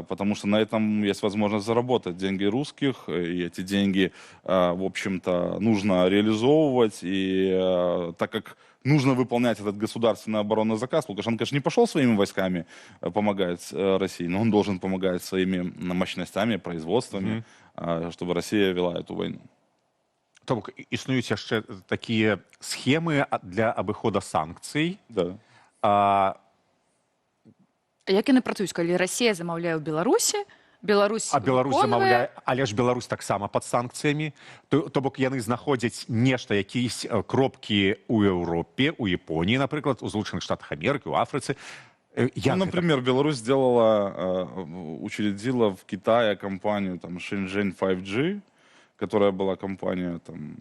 потому что на этом есть возможность заработать деньги русских, и эти деньги, в общем-то, нужно реализовывать, и так как нужно выполнять этот государственный оборонный заказ. Лукашенко, конечно, не пошел своими войсками помогать России, но он должен помогать своими мощностями, производствами, чтобы Россия вела эту войну. То бок, існуюць яшчэ такія схемы для абыхода санкцый. Да. Як яны працуюць, калі Расія замаўляе ў Беларусі, Беларусь замаўляе, але ж Беларусь таксама пад санкцыямі. То бок яны знаходзяць нешта, якісь кропкі ў Еўропе, у Японіі, напрыклад, у Злучаных Штатах Амерыкі, у Афрыцы. Например, Беларусь учредила в Китае компанию там, Shenzhen 5G, которая была компания там,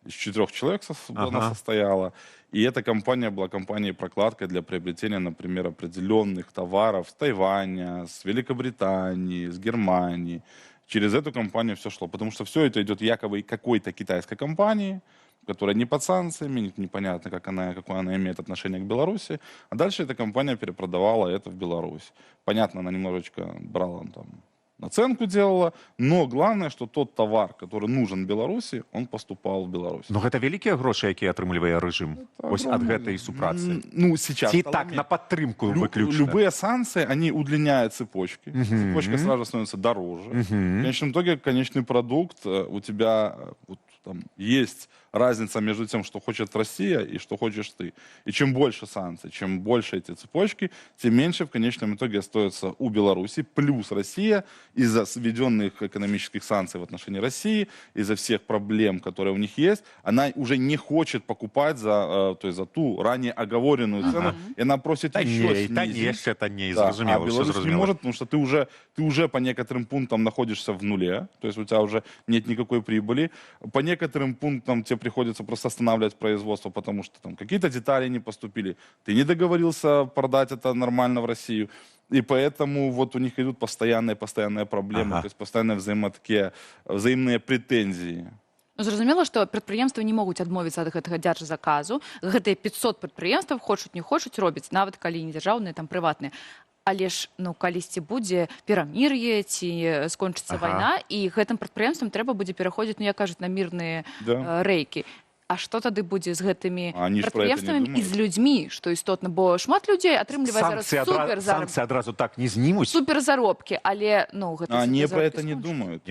из 4 человек она состояла. И эта компания была компанией-прокладкой для приобретения, например, определенных товаров с Тайваня, с Великобритании, с Германии. Через эту компанию все шло, потому что все это идет якобы какой-то китайской компании, которая не под санкциями, непонятно, какое она имеет отношение к Беларуси. А дальше эта компания перепродавала это в Беларусь. Понятно, она немножечко брала там наценку делала, но главное, что тот товар, который нужен Беларуси, он поступал в Беларусь. Но гэта вялікія грошы, якія атрымлівае рэжым ад гэтай супрацы. Ну, сейчас. Ці так, на падтрымку выключна? Любые санкции, они удлиняют цепочки. Цепочка сразу становится дороже. В конечном итоге, конечный продукт у тебя там есть разница между тем, что хочет Россия и что хочешь ты. И чем больше санкций, чем больше эти цепочки, тем меньше в конечном итоге остается у Беларуси. Плюс Россия из-за введенных экономических санкций в отношении России, из-за всех проблем, которые у них есть, она уже не хочет покупать за ту ранее оговоренную цену, и она просит еще снизить. Это не А Беларусь не может, потому что ты уже по некоторым пунктам находишься в нуле, то есть у тебя уже нет никакой прибыли. По некоторым пунктам тебе приходится просто останавливать производство, потому что там какие-то детали не поступили, ты не договорился продать это нормально в Россию, и поэтому вот у них идут постоянные проблемы, то есть постоянные взаимные претензии. Зразумела, што прадпрыемствы не могуць адмовіцца ад гэтага дзяржзаказу. Гэтыя 500 прадпрыемстваў хочуць, не хочуць робіць, нават калі не дзяржаўныя, там прыватныя. Але ж, калісьці будзе перамір'е ці скончыцца вайна, і гэтым прадпрыемствам трэба будзе пераходзіць, як кажуць, на мірныя рэйкі. А што тады будзе з гэтымі прадпрыемствамі і з людзьмі, што істотна, бо шмат людзей атрымлівае зараз суперзаробкі. Санкции адразу так не знимут. Суперзаробкі, але, гэта Они про это не думают.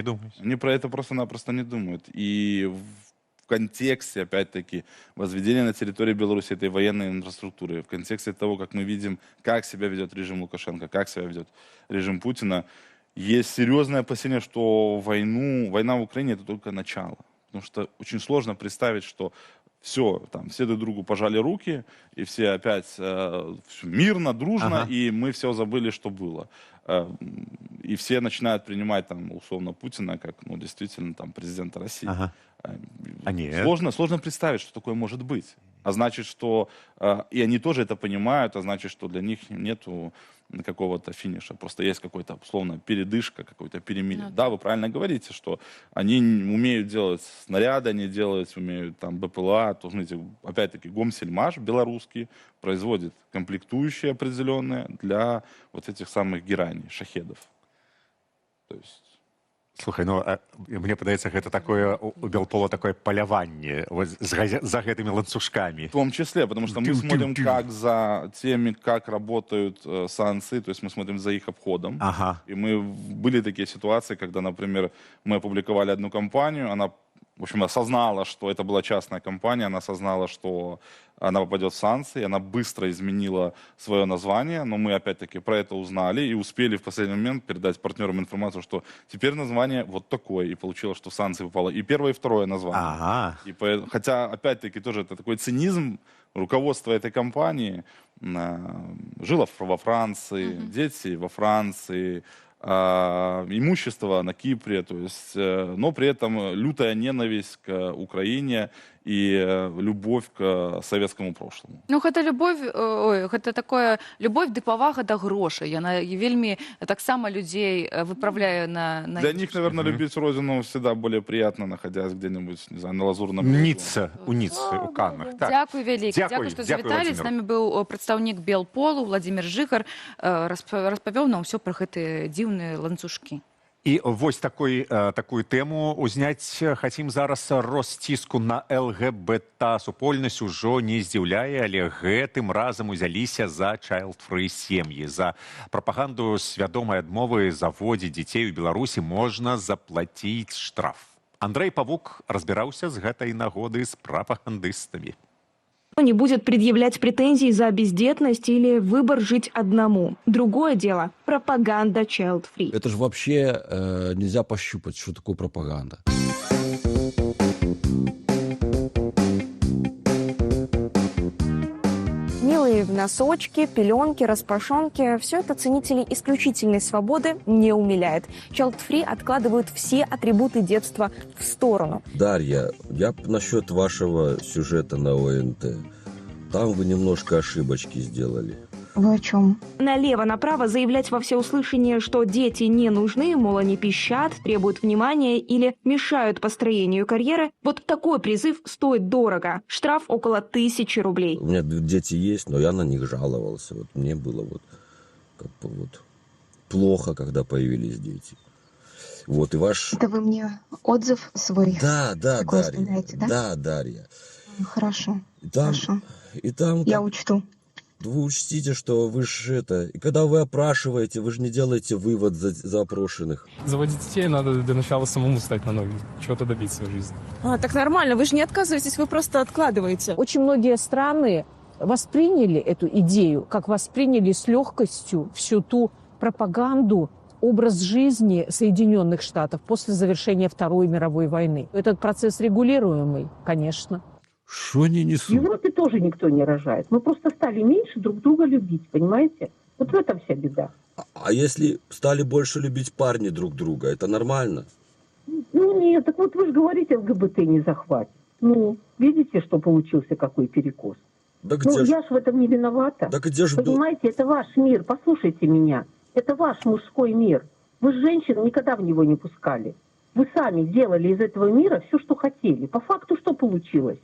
Они про это просто-напросто не думают. И в контексте, опять-таки, возведения на территории Беларуси этой военной инфраструктуры, в контексте того, как мы видим, как себя ведет режим Лукашенко, как себя ведет режим Путина, есть серьезное опасение, что война в Украине — это только начало. Потому что очень сложно представить, что все друг другу пожали руки, и все опять мирно, дружно, и мы все забыли, что было. И все начинают принимать, условно, Путина как, действительно, президента России. А нет. Сложно представить, что такое может быть. а значит, что и они тоже это понимают, а значит, что для них нету какого-то финиша. Просто есть какой-то, условно, передышка, какой-то перемирие. Да, вы правильно говорите, что они умеют делать снаряды, они умеют там БПЛА. То, знаете, опять-таки, Гомсельмаш белорусский производит комплектующие определенные для вот этих самых гераний, шахедов. То есть... Слухай, ну, мне падаецца, гэта такое, у Белпола такое поляванне за гэтымі ланцужками. В том числе, потому что мы смотрим как за теми, как работают санкции, то есть мы смотрим за их обходом. Ага. И были такие ситуации, когда, например, мы опубликовали одну компанию, она, в общем, осознала, что это была частная компания, она осознала, что она попадет в санкции, она быстро изменила свое название, но мы опять-таки про это узнали и успели в последний момент передать партнерам информацию, что теперь название вот такое, и получилось, что в санкции попало и первое, и второе название. Ага. И хотя, опять-таки, тоже это такой цинизм руководства этой компании, жило во Франции, дети во Франции, имущество на Кипре, то есть, но при этом лютая ненависть к Украине и любовь к советскому прошлому. Ну, гэта любовь, гэта такое любовь ды павага да грошай. Яна вельмі таксама людзей выправляе на Для них, наверное, любить родину всегда более приятно, находясь где-нибудь, не знаю, на Лазурном берегу. У Ніццы, у Каннах. Так. Дзякуй вялікі. Дзякуй, што завіталі. З намі быў прадстаўнік Белполу Владзімір Жыгар, распавёў нам ўсё пра гэтыя дзіўныя ланцужкі. І вось такую тэму узняць хацім зараз. Рост ціску на ЛГБТ супольнасць ужо не здзіўляе, але гэтым разам узяліся за child-free сем'і. За прапаганду свядомай адмовы заводзіць дзяцей у Беларусі можна заплаціць штраф. Андрэй Павук разбіраўся з гэтай нагоды з прапагандыстамі. Не будет предъявлять претензий за бездетность или выбор жить одному. Другое дело – пропаганда child-free. Это же вообще нельзя пощупать, что такое пропаганда. Милые носочки, пеленки, распашонки – все это ценителей исключительной свободы не умиляет. Child-free откладывают все атрибуты детства в сторону. Дарья, я насчет вашего сюжета на ОНТ. Там вы немножко ошибочки сделали. Вы о чем? Налево-направо заявлять во всеуслышание, что дети не нужны, мол, они пищат, требуют внимания или мешают построению карьеры. Вот такой призыв стоит дорого. Штраф около 1000 рублей. У меня дети есть, но я на них жаловался. Вот мне было плохо, когда появились дети. Вот, и ваш... Это вы мне отзыв свой? Да, Дарья. Да? Да, Дарья. Хорошо. И там... Я учту. Вы учтите, что вы же это... И когда вы опрашиваете, вы же не делаете вывод за опрошенных. Заводить детей надо для начала самому стать на ноги, чего-то добиться в жизни. Так нормально, вы же не отказываетесь, вы просто откладываете. Очень многие страны восприняли эту идею, как восприняли с легкостью всю ту пропаганду, образ жизни Соединенных Штатов после завершения Второй мировой войны. Этот процесс регулируемый, конечно. Что они несут? В Европе тоже никто не рожает. Мы просто стали меньше друг друга любить, понимаете? Вот в этом вся беда. А если стали больше любить парни друг друга, это нормально? Ну нет, так вот вы же говорите, ЛГБТ не захватит. Ну, видите, что получился какой перекос? Да я ж в этом не виновата. Да где же понимаете, это ваш мир, послушайте меня. Это ваш мужской мир. Вы же женщин никогда в него не пускали. Вы сами делали из этого мира все, что хотели. По факту что получилось?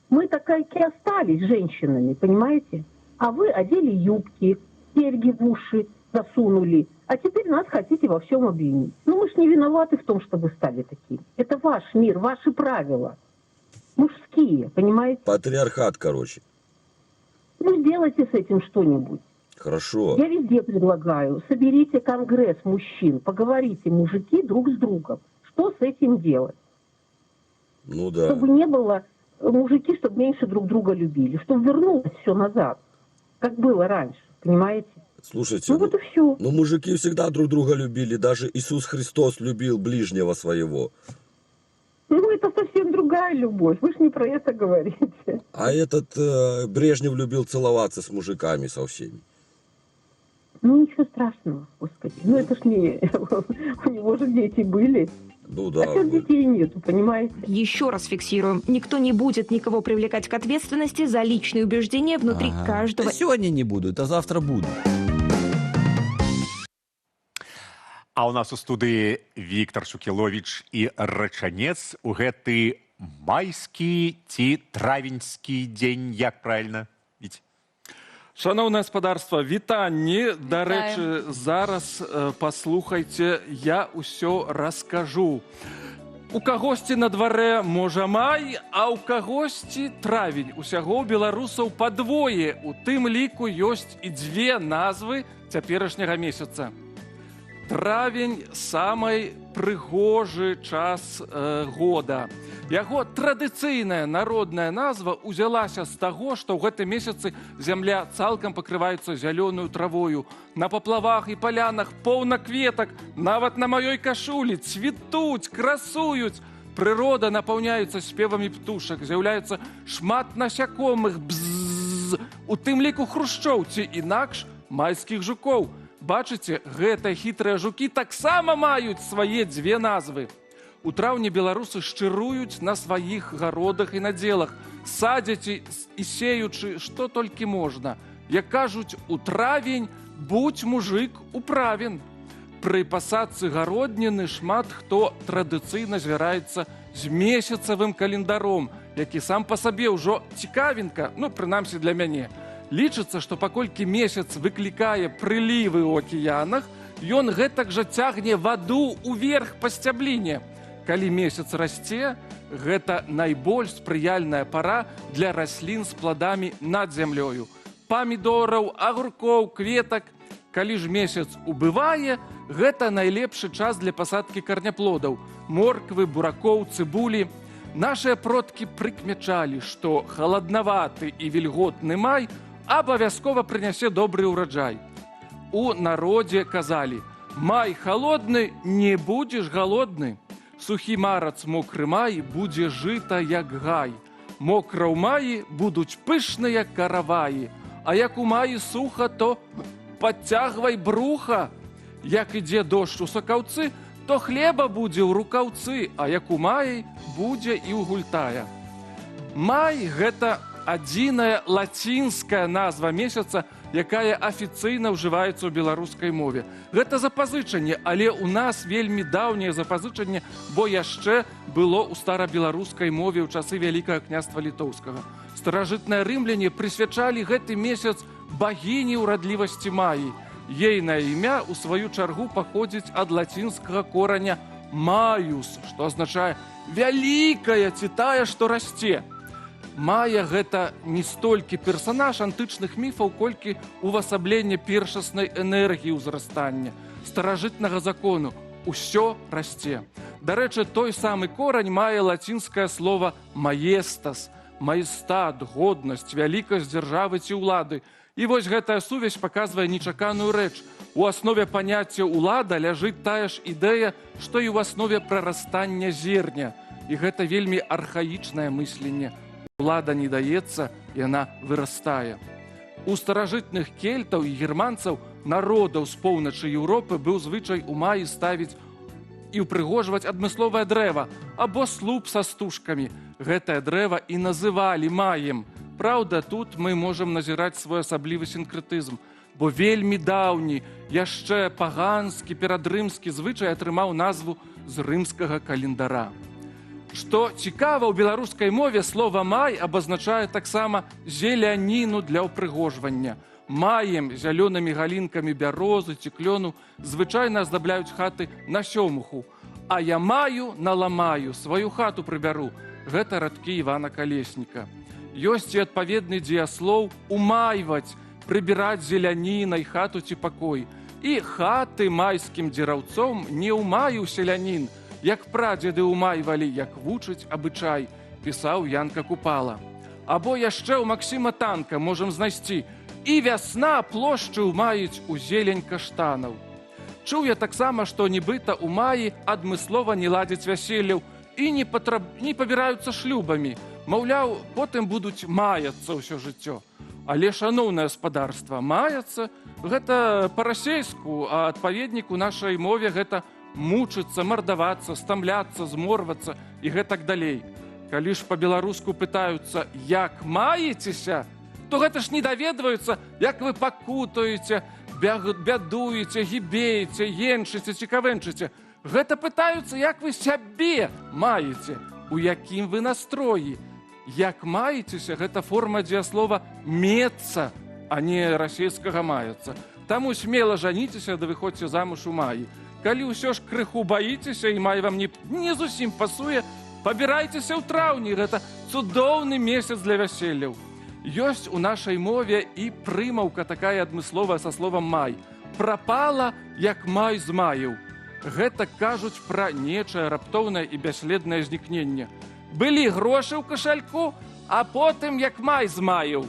Мы такие остались женщинами, понимаете? А вы одели юбки, серьги в уши засунули, а теперь нас хотите во всем обвинить. Ну мы ж не виноваты в том, что вы стали такими. Это ваш мир, ваши правила. Мужские, понимаете? Патриархат, короче. Ну сделайте с этим что-нибудь. Хорошо. Я везде предлагаю, соберите конгресс мужчин, поговорите, мужики, друг с другом. Что с этим делать? Ну да. Чтобы не было... Мужики, чтобы меньше друг друга любили, чтобы вернулось все назад, как было раньше, понимаете? Слушайте, вот и все. Ну мужики всегда друг друга любили, даже Иисус Христос любил ближнего своего. Ну это совсем другая любовь, вы же не про это говорите. А этот Брежнев любил целоваться с мужиками со всеми. Ну ничего страшного, господи, ну это ж не... У него же дети были. Ну да. А что детей нету, понимаете? Еще раз фиксируем. Никто не будет никого привлекать к ответственности за личные убеждения внутри каждого. Сегодня не будут, а завтра будут. А у нас у студыі Віктор Шукіловіч і Рачанец у гэты майскі ці травеньскі дзень, як правильно? Віць? Шановне господарство, вітанні. До Вітаем. речі, зараз паслухайте, я усё раскажу. У кагосьці на дварэ можа май, а у кагосьці травень. Усяго ў беларусаў падвое. У тым ліку ёсць і дзве назвы цяперашняга месяца. Травень – самый прыгожы час года. Яго традыцыйная народная назва ўзялася з таго, што ў гэтым месяцы зямля цалкам пакрываецца зялёную травою. На паплавах і палянах поўна кветак, нават на маёй кашулі цвітуць, красуюць. Прырода напаўняецца спевамі птушак, з'яўляецца шмат насякомых, бззз, у тым ліку хрушчоў ці інакш майскіх жукоў. Бачыце, гэтыя хітрыя жукі таксама маюць свае дзве назвы. У траўні беларусы шчыруюць на сваіх гародах і надзелах, садзяць і сеючы, што толькі можна. Як кажуць, у травень будь мужик управен. Пры пасадцы гародніны шмат хто традыцыйна звяраецца з месяцавым календаром, які сам па сабе ўжо цікавенька, ну, прынамсі для мяне. Лічыцца, што паколькі месяц выклікае прылівы ў акіянах, ён гэтак жа цягне ваду ўверх па сцябліне. Калі месяц расце, гэта найбольш спрыяльная пара для раслін з пладамі над зямлёю. Памідораў, агуркоў, кветак. Калі ж месяц убывае, гэта найлепшы час для пасадкі карняплодаў, морквы, буракоў, цыбулі. Нашыя продкі прыкмячалі, што халаднаваты і вільготны май абавязкова прынясе добры ўраджай. У народзе казалі: май халодны, не будзеш галодны. Сухі марац, мокры май, будзе жыта, як гай. Мокра ў маі будуць пышныя караваі, а як у маі суха, то падцягвай бруха. Як ідзе дождж у сакаўцы, то хлеба будзе ў рукаўцы, а як у маі будзе і ў гультая. Май – гэта адзіная лацінская назва месяца, якая афіцыйна ўжываецца ў беларускай мове. Гэта запазычанне, але ў нас вельмі даўняе запазычанне, бо яшчэ было ў старабеларускай мове ў часы Вялікага княства Літоўскага. Старажытныя рымляне прысвячалі гэты месяц багіні ўрадлівасці маі. Ейнае імя, у сваю чаргу, паходзіць ад лацінскага кораня «маюс», што азначае «вялікая» ці «тая, што расце». Мая – гэта не столькі персанаж антычных міфаў, колькі увасабленне першаснай энергіі ўзрастання, старажытнага закону. Усё расце. Дарэчы, той самы корань мае лацінскае слова «маестас», «маестат», «годнасць», «вялікасць дзяржавы ці ўлады». І вось гэтая сувязь паказвае нечаканую рэч. У аснове паняцця «улада» ляжыць тая ж ідэя, што і ў аснове прарастання зерня. І гэта вельмі архаічнае мысленне. Улада не даецца, яна вырастае. У старажытных кельтаў і германцаў, народаў з поўначы Еўропы, быў звычай у маі ставіць і ўпрыгожваць адмысловае дрэва або слуп са стужкамі. Гэтае дрэва і называлі маем. Праўда, тут мы можам назіраць свой асаблівы сінкрэтызм, бо вельмі даўні, яшчэ паганскі, перадрымскі звычай атрымаў назву з рымскага календара. Што цікава, ў беларускай мове слова «май» абазначае таксама зеляніну для ўпрыгожвання. Маем, зялёнымі галінкамі бярозы ці клёну звычайна аздабляюць хаты на сёмуху. А я маю, наламаю, сваю хату прыбяру. Гэта радкі Івана Калесніка. Ёсць і адпаведны дзеяслоў «умайваць», прыбіраць зелянінай хату ці пакой. І хаты майскім дзераўцом не ўмаю селянін, як прадзеды ўмайвалі, як вучыць абычай, пісаў Янка Купала. Або яшчэ ў Максіма Танка можам знайсці «і вясна плошчы ўмаюць у зелень каштанаў». Чуў я таксама, што нібыта ў маі адмыслова не ладзяць вяселляў і не пабіраюцца шлюбамі. Маўляў, потым будуць маяцца ўсё жыццё. Але, шаноўнае гаспадарства, маяцца – гэта па-расейску, а адпаведнік у нашай мове – гэта мучыцца, мардавацца, стамляцца, зморвацца і гэтак далей. Калі ж па-беларуску пытаюцца, як маецеся, то гэта ж не даведваюцца, як вы пакутуеце, бядуеце, гібееце, енчыце, цікавенчыце. Гэта пытаюцца, як вы сябе маеце, у якім вы настроі. Як маецеся, гэта форма дзеяслова «мецца», а не расейскага «маяцца». Таму смела жаніцеся, да выходзьце замуж у маі. Калі ўсё ж крыху баіцеся і май вам не зусім пасуе, пабірайцеся ў траўні, гэта цудоўны месяц для вяселляў. Ёсць у нашай мове і прымаўка такая адмысловая са словам «май». Прапала, як май з маяў. Гэта кажуць пра нечае раптоўнае і бясследнае знікненне. Былі грошы ў кашальку, а потым як май з маяў.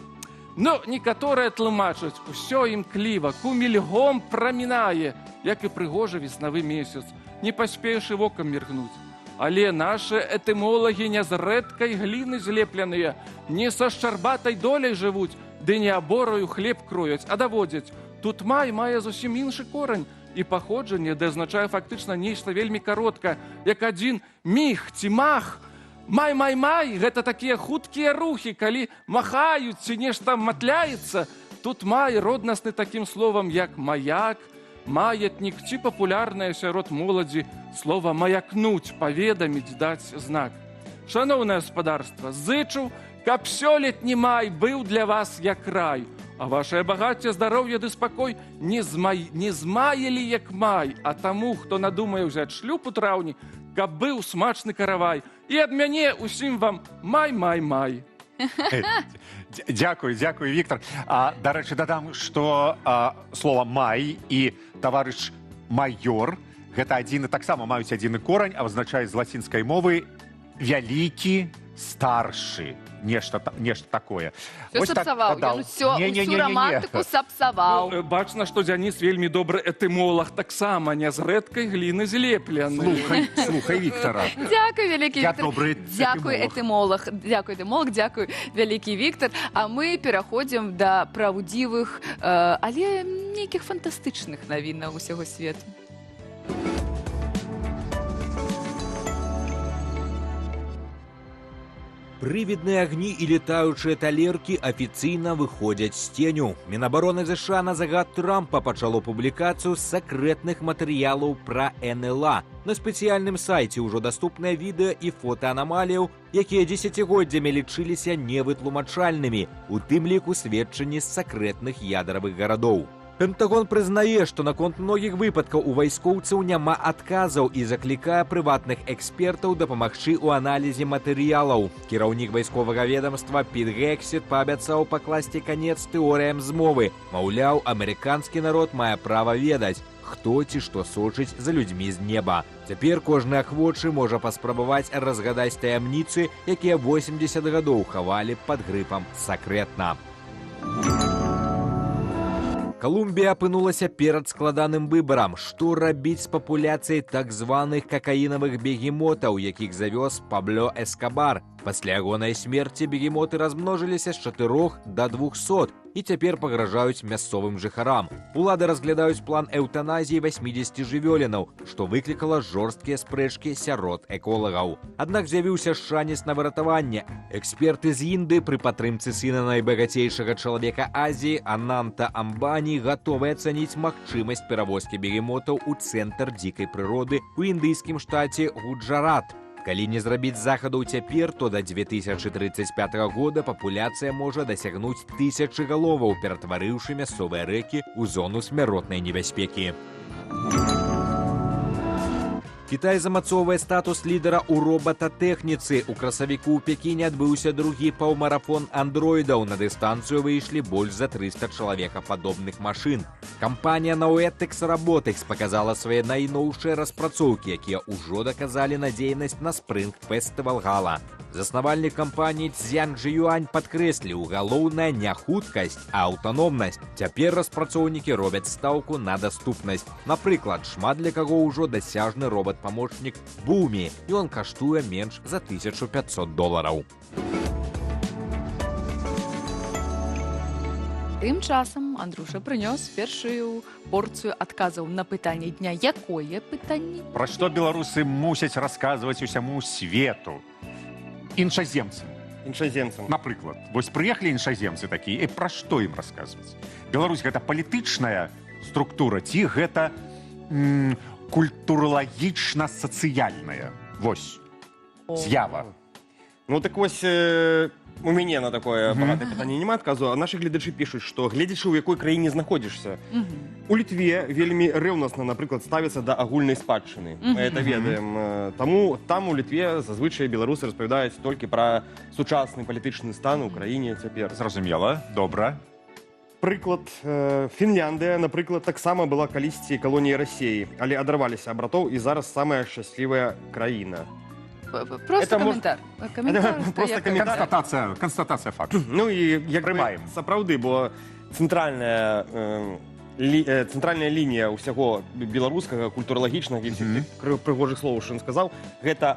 Ну, некаторыя тлумачаць, усё імкліва, кумільгом прамінае, як і прыгожы веснавы месяц, не паспееш і вокам міргнуць. Але нашы этымолагі не з рэдкай гліны злепленыя, не са шчарбатай доляй жывуць, ды не абораю хлеб крояць, а даводзяць. Тут май мае зусім іншы корань, і паходжанне, де азначае фактычна нешта вельмі каротка, як адзін міг ці мах. Май, гэта такія хуткія рухі, калі махаюць ці нешта матляецца. Тут май роднасны такім словам, як маяк, маятнік ці папулярнае сярод моладзі слова маякнуць, паведаміць, даць знак. Шаноўнае гаспадарства, зычу, каб сёлетні май быў для вас як рай, а вашае багацце, здароўе ды спакой не змаялі як май, а таму, хто надумае ўзяць шлюб у траўні, каб быў смачны каравай. І ад мяне усім вам май. Дякую, Віктор. До речі, додам, що слово «май» і товариш «майор» гэта таксама маюць адзіны корань, а азначаюць з лацінскай мовы «вялікі», «старшы». Нешта такое. Все сапсаваў, ён усю романтыку сапсаваў. Бачна, што Дзяніс вельмі добры этымолог, таксама не з рэдкай гліны злеплены. Слухай, Віктора. Дзякуй, вялікі Я Віктор. добры этымолог. Дзякуй, вялікі Віктор. А мы пераходзім да праўдзівых, але нейкіх фантастычных навінаў усяго свету. Прывідныя агні і летаючыя талеркі афіцыйна выходзяць з ценю. Мінабароны ЗША на загад Трампа пачало публікацыю сакрэтных матэрыялаў пра НЛА. На спецыяльным сайце ўжо даступныя відэа і фота анамаліяў, якія дзесяцігоддзямі лічыліся невытлумачальнымі, у тым ліку сведчанні з сакрэтных ядравых гарадоў. Пентагон прызнае, што наконт многіх выпадкаў у вайскоўцаў няма адказаў і заклікае прыватных экспертаў дапамагчы ў аналізе матэрыялаў. Кіраўнік вайсковага ведамства Піт Гексет паабяцаў пакласці канец тэорыям змовы. Маўляў, амерыканскі народ мае права ведаць, хто ці што сочыць за людзьмі з неба. Цяпер кожны ахвочы можа паспрабаваць разгадаць таямніцы, якія 80 гадоў хавалі пад грыпам сакрэтна. Колумбія апынулася перад складаным выбарам, што рабіць з папуляцыяй так званых какаінавых бегемотаў, якіх завёз Пабло Эскабар. Пасля ягонай смерці бегемоты размножыліся з 4 да 200 і цяпер пагражаюць мясцовым жыхарам. Улады разглядаюць план эўтаназіі 80 жывёлінаў, што выклікала жорсткія спрэчкі сярод эколагаў. Аднак з'явіўся шанец на выратаванне. Эксперты з Інды пры падтрымцы сына найбагацейшага чалавека Азіі Ананта Амбані гатовы ацаніць магчымасць перавозкі бегемотаў у цэнтр дзікай прыроды ў індыйскім штаце Гуджарат. Калі не зрабіць захадаў цяпер, то да 2035 года папуляцыя можа дасягнуць 1000 галоваў, ператварыўшы мясцовыя рэкі ў зону смяротнай небяспекі. Кітай замацоўвае статус лідара ў робататэхніцы. У красавіку ў Пекіне адбыўся другі паўмарафон андроідаў. На дыстанцыю выйшлі больш за 300 чалавекападобных машын. Кампанія Nauetics Robotics паказала свае найноўшыя распрацоўкі, якія ўжо даказалі надзейнасць на Spring-Fest Valhalla. Заснавальнік кампаніі Цзянг Жіюань падкрэсліў, галоўная не хуткасць, а аўтаномнасць. Цяпер распрацоўнікі робяць стаўку на даступнасць. Напрыклад, шмат для каго ўжо дасяжны робат-памочнік Boomi, і ён каштуе менш за $1500. Тым часам Андруша прынёс першую порцыю адказаў на пытанне дня. Якое пытанне? Пра што беларусы мусяць расказваць усяму свету? Іншаземцам. Іншаземцам. Напрыклад, вось прыехалі іншаземцы такія, і пра што ім расказваць? Беларусь гэта палітычная структура ці гэта культуралагічна-сацыяльная? Вось, з'ява. Ну так вось, у мяне на такое багатае пытанне няма адказу, а нашы гледачы пішуць, што гледзячы, у якой краіне знаходзішся. У Літве вельмі рэўнасна, напрыклад, ставіцца да агульнай спадчыны. Мы это ведаем. Таму там у Літве зазвычай беларусы распавядаюць толькі пра сучасны палітычны стан у краіне цяпер. Зразумела, добра. Прыклад, Фінляндыя, напрыклад, таксама была калісьці калоніяй Расіі, але адарваліся ад братоў і зараз самая шчаслівая краіна. Просто каментар. Просто каментар. Констатацыя факту. Ну і як прымаем. Сапраўды, бо цэнтральная лінія ўсяго беларускага, культуралагічнага і прыгожых словаў, што ён сказаў, гэта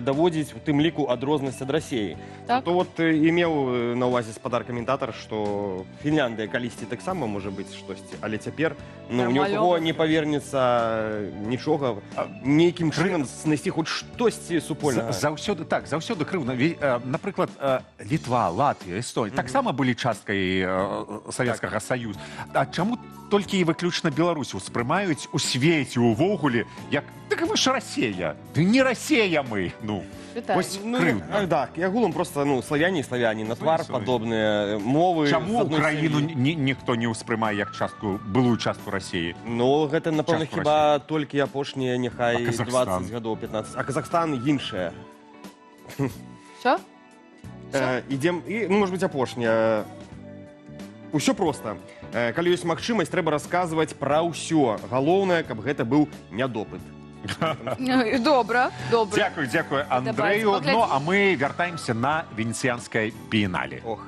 даводзіць у тым ліку адрознасць ад Расіі. То вот і меў на ўвазе спадар-каментатар, што Фінляндыя калісьці таксама можа быць штосьці, але цяпер ні ў кого не павернецца нічога, нейкім чынам знайсці хоць штосьці супольнага. Заўсёды так, заўсёды крыўна. Напрыклад, Літва, Латвія, Эстонія таксама былі часткай Савецкага Саюза. А чаму толькі і выключна Беларусь успрымаюць у свеце увогуле, як так вы ж Расія. Ды не Расія мы. Ну, вось крыўдна. Так, і агулам проста славяне і славяне, на твар падобныя мовы. Чаму Украіну ніхто не ўспрымае як частку, былую частку Расіі? Ну, гэта, напэўна, хіба толькі апошнія, няхай 20 гадоў, 15. А Казахстан іншае. Що? Ідзем, і, можа быць, апошняе. Усё проста. Калі ёсць магчымасць, трэба расказваць пра ўсё. Галоўнае, каб гэта быў нядопыт. Добра, добра. Дзякую, Андрэю. Ну, а мы вяртаемся на Венецианскае біенале. Ох.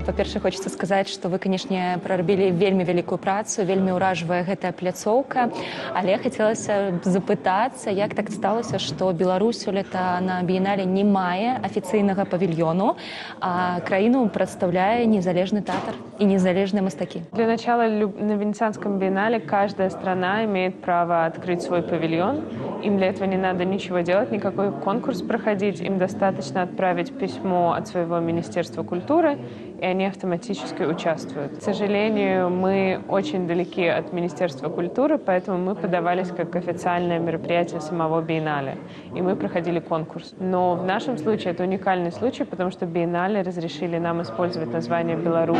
Па-першае, хочется сказаць, што вы, канешне, прарабілі вельмі вялікую працу, вельмі ўражвае гэтая пляцоўка, але хацелася запытацца, як так сталася, што Беларусь сёлета на біенале не мае афіцыйнага павільёну, а краіну прадстаўляе незалежны тэатр и незалежные мастаки. Для начала на Венецианском биеннале каждая страна имеет право открыть свой павильон. Им для этого не надо ничего делать, никакой конкурс проходить. Им достаточно отправить письмо от своего Министерства культуры, и они автоматически участвуют. К сожалению, мы очень далеки от Министерства культуры, поэтому мы подавались как официальное мероприятие самого биеннале. И мы проходили конкурс. Но в нашем случае это уникальный случай, потому что биеннале разрешили нам использовать название «Беларусь».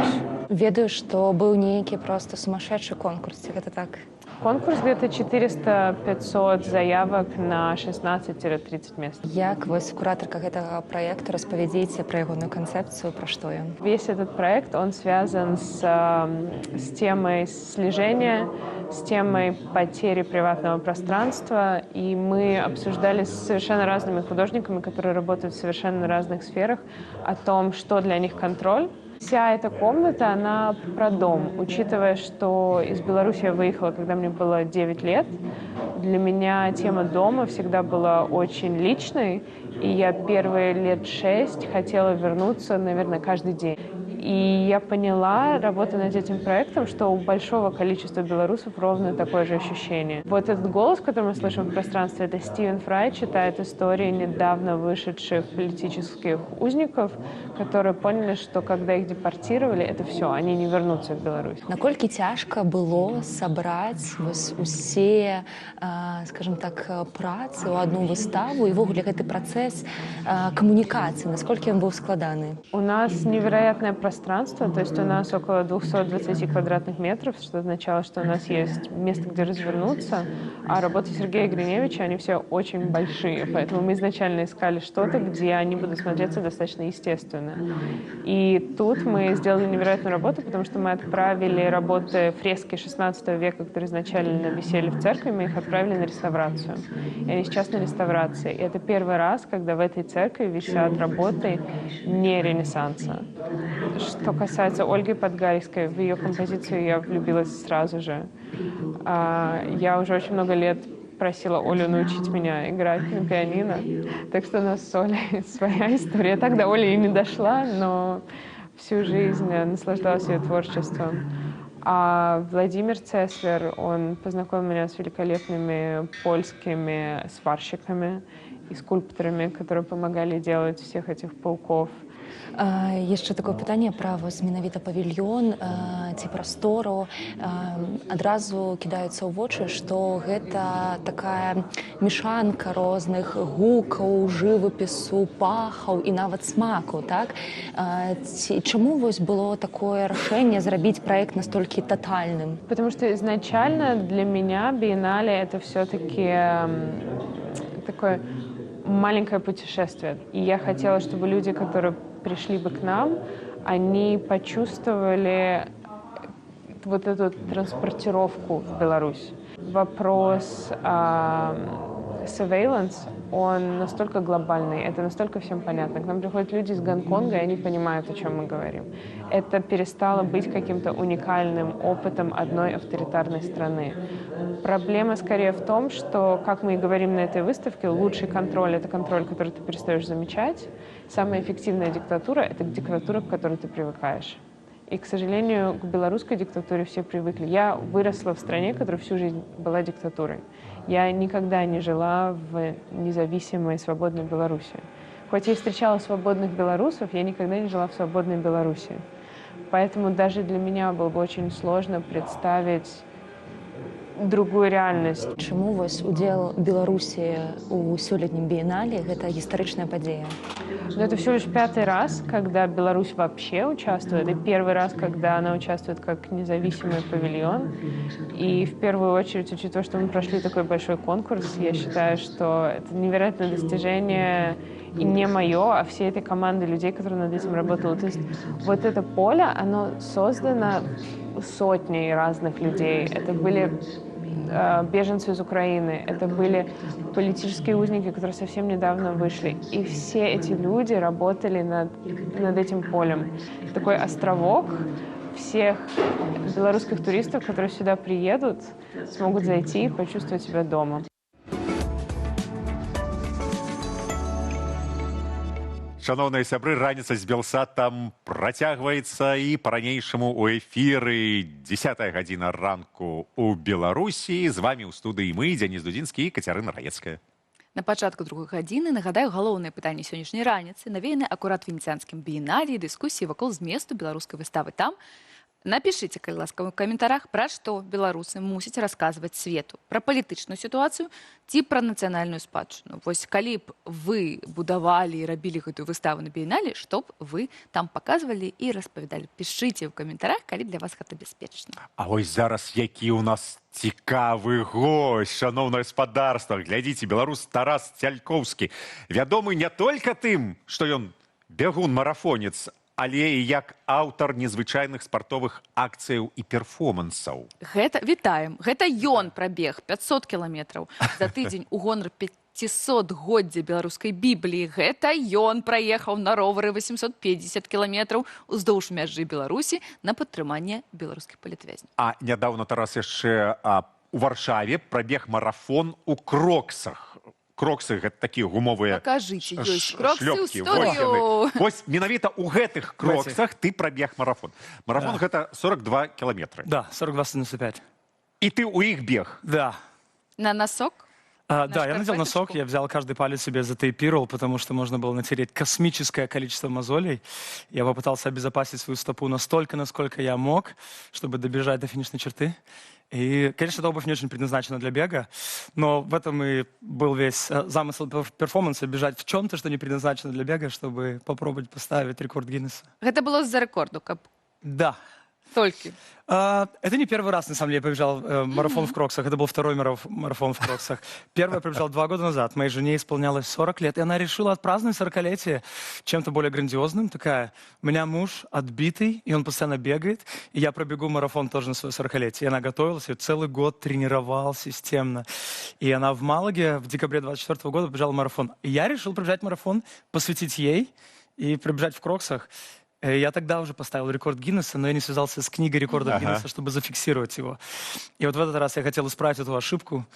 Ведаю, что был некий просто сумасшедший конкурс. Это так? Конкурс где-то 400-500 заявок на 16-30 мест. Як вось куратарка гэтага проекта распавядзіце пра ягоную канцэпцыю, пра што ён? Весь этот проект, он связан с темой слежения, с темой потери приватного пространства, и мы обсуждали с совершенно разными художниками, которые работают в совершенно разных сферах, о том, что для них контроль. Вся эта комната, она про дом. Учитывая, что из Беларуси я выехала, когда мне было 9 лет, для меня тема дома всегда была очень личной, и я первые лет 6 хотела вернуться, наверное, каждый день. И я поняла, работая над этим проектом, что у большого количества белорусов ровно такое же ощущение. Вот этот голос, который мы слышим в пространстве, это Стивен Фрай читает истории недавно вышедших политических узников, которые поняли, что когда их депортировали, это все, они не вернутся в Беларусь. Наколькі цяжка было сабраць усе, скажем так, працы ў одну выставу, і ввогуле гэты працэс камунікацыі, насколько он был складаны? У нас невероятное пространство, то есть у нас около 220 квадратных метров, что означало, что у нас есть место, где развернуться, а работы Сергея Гриневича, они все очень большие, поэтому мы изначально искали что-то, где они будут смотреться достаточно естественно. И тут мы сделали невероятную работу, потому что мы отправили работы фрески 16 века, которые изначально висели в церкви, мы их отправили на реставрацию. И они сейчас на реставрации. И это первый раз, когда в этой церкви висят работы не Ренессанса. Что касается Ольги Подгарьской, в ее композицию я влюбилась сразу же. Я уже очень много лет просила Олю научить меня играть на пианино. Так что у нас с Олей своя история. Так до Оли и не дошла, но всю жизнь наслаждалась ее творчеством. А Владимир Цеслер, он познакомил меня с великолепными польскими сварщиками и скульпторами, которые помогали делать всех этих пауков. Яшчэ такое пытанне пра вось менавіта павільён ці прастору. Адразу кідаюцца ў вочы, што гэта такая мешанка розных гукаў, жывапісу, пахаў і нават смаку, так? Чаму вось было такое рашэнне зрабіць праект настолькі тотальным? Потому что изначально для меня биеннале это все-таки такое маленькое путешествие. И я хотела, чтобы люди, которые пришли бы к нам, они почувствовали вот эту транспортировку в Беларусь. Вопрос surveillance, он настолько глобальный, это настолько всем понятно. К нам приходят люди из Гонконга, и они понимают, о чем мы говорим. Это перестало быть каким-то уникальным опытом одной авторитарной страны. Проблема скорее в том, что, как мы и говорим на этой выставке, лучший контроль — это контроль, который ты перестаешь замечать. Самая эффективная диктатура — это диктатура, к которой ты привыкаешь. И, к сожалению, к белорусской диктатуре все привыкли. Я выросла в стране, которая всю жизнь была диктатурой. Я никогда не жила в независимой, свободной Беларуси. Хоть я и встречала свободных белорусов, я никогда не жила в свободной Беларуси. Поэтому даже для меня было бы очень сложно представить другую реальность. Чаму вось удзел Беларусі у сёлетнім біеннале — гэта гістарычная падзея? Но это всего лишь 5-й раз, когда Беларусь вообще участвует, и 1-й раз, когда она участвует как независимый павильон. И в первую очередь, учитывая, что мы прошли такой большой конкурс, я считаю, что это невероятное достижение и не мое, а всей этой команды людей, которые над этим работали. То есть вот это поле, оно создано сотней разных людей. Это были беженцы из Украины, это были политические узники, которые совсем недавно вышли. И все эти люди работали над этим полем. Такой островок всех белорусских туристов, которые сюда приедут, смогут зайти и почувствовать себя дома. Шановныя сябры, раніца з Белсатам працягваецца, і па-ранейшаму ў эфіры 10-я гадзіна ранку ў Беларусі. З вамі ў студыі мы, Дзяніс Дудзінскі і Кацярына Раецкая. На пачатку другой гадзіны нагадаю галоўнае пытанне сённяшняй раніцы, навеянае акурат венецыянскім біеннале і дыскусіі вакол зместу беларускай выставы там. Напишите, калі ласка, в каментарях, пра што беларусы мусяць расказваць свету. Пра палітычную сітуацыю ці пра нацыянальную спадчыну. Вось калі б вы будавалі і рабілі гэтую выставу на біеннале, што б вы там паказвалі і распавядалі. Пішыце ў каментарях, калі для вас гэта бяспечна. А вось зараз які ў нас цікавы гость, шановнае спадарства. Глядзіце, беларус Тарас Цялькоўскі. Вядомы не толькі тым, што ён бягун-марафонец, але і як аўтар незвычайных спартовых акцыяў і перформансаў. Вітаем. Гэта ён прабег 500 кіламетраў за тыдзень у гонар 500-годдзя беларускай бібліі. Гэта ён праехаў на ровары 850 кіламетраў уздоўж мяжы Беларусі на падтрыманне беларускіх палітвязняў. А нядаўна Тарас яшчэ у Варшаве прабег марафон у кроксах. Кроксы — гэта такія гумовыя Пакажыце, ёсць кроксы ў шлёпкі. студыю. Вось менавіта ў гэтых кроксах ты прабег марафон. Марафон гэта 42 кілометры. Да, 42,95. И ты у их бег? Да. На носок? Да, я надел носок, я взял каждый палец себе затейпировал, потому что можно было натереть космическое количество мозолей. Я попытался обезопасить свою стопу настолько, насколько я мог, чтобы добежать до финишной черты. И, конечно, эта обувь не очень предназначена для бега, но в этом и был весь замысел перформанса — бежать в чем-то, что не предназначено для бега, чтобы попробовать поставить рекорд Гиннесса. Это было за рекорду? Да. Только? Это не первый раз, на самом деле, я побежал марафон в кроксах. Это был второй марафон в кроксах. Первый я побежал 2 года назад. Моей жене исполнялось 40 лет, и она решила отпраздновать 40-летие чем-то более грандиозным. Такая: у меня муж отбитый, и он постоянно бегает, и я пробегу марафон тоже на свое 40-летие. И она готовилась, и целый год тренировал системно. И она в Малаге в декабре 24 года побежала марафон. И я решил пробежать марафон, посвятить ей и пробежать в кроксах. Я тогда уже поставил рекорд Гиннесса, но я не связался с книгой рекордов Гиннесса, чтобы зафиксировать его. И вот в этот раз я хотел исправить эту ошибку,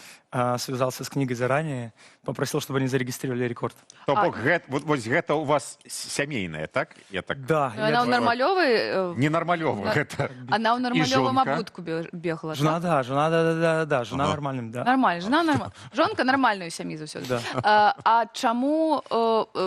связался с книгой заранее, попросил, чтобы они зарегистрировали рекорд. То бок вось гэта у вас сямейнае, так? Я так... Да. Она у Нармалёвай... Не Нармалёва, гэта... Она у Нармалёвай жонка? абутку бегала. Жена, да, жена нормальная, да. Нормально, жена нормальна. Жонка нормальную сям'і заўсёды. А чаму,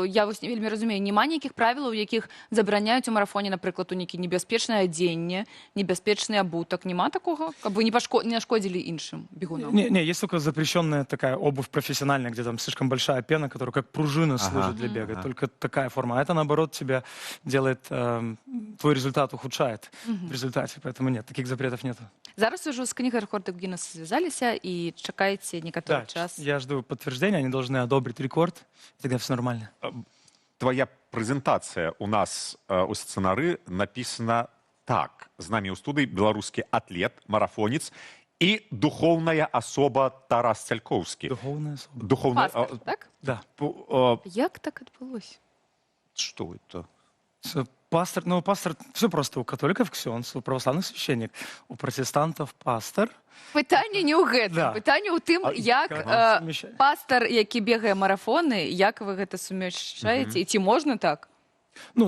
я вось не вельмі разумею, няма нейкіх правілаў, якіх забараняюць у марафоне, напрыклад, у нейкі небяспечнае адзенне, небяспечны абутак? Няма такога? Каб вы не нашкодзілі іншым бегунам? Не, есть только запрещенная такая обувь профессиональная, где там слишком большая пена, которая как пружина служит для бега. Только такая форма. А это, наоборот, тебя делает, твой результат ухудшает в результате. Поэтому нет, таких запретов нету. Зараз уже с книгой рекордов Гиннесса связалися и чекаете некоторый час. Я жду подтверждения, они должны одобрить рекорд, и тогда все нормально. Твоя прэзентацыя у нас у сцэнары напісана так. З намі ў студыі беларускі атлет, марафонец і духоўная асоба Тарас Цялькоўскі. Духоўная особа. Пастор, так? Да. Як так адбылося? Что это? Пастор, все просто. У католиков ксёнз, у православных священник, у протестантов пастор. Пытанне не ў гэтым. Пытанне ў тым, як пастор, які бегае марафоны, як вы гэта сумяшчаеце, і ці можна так?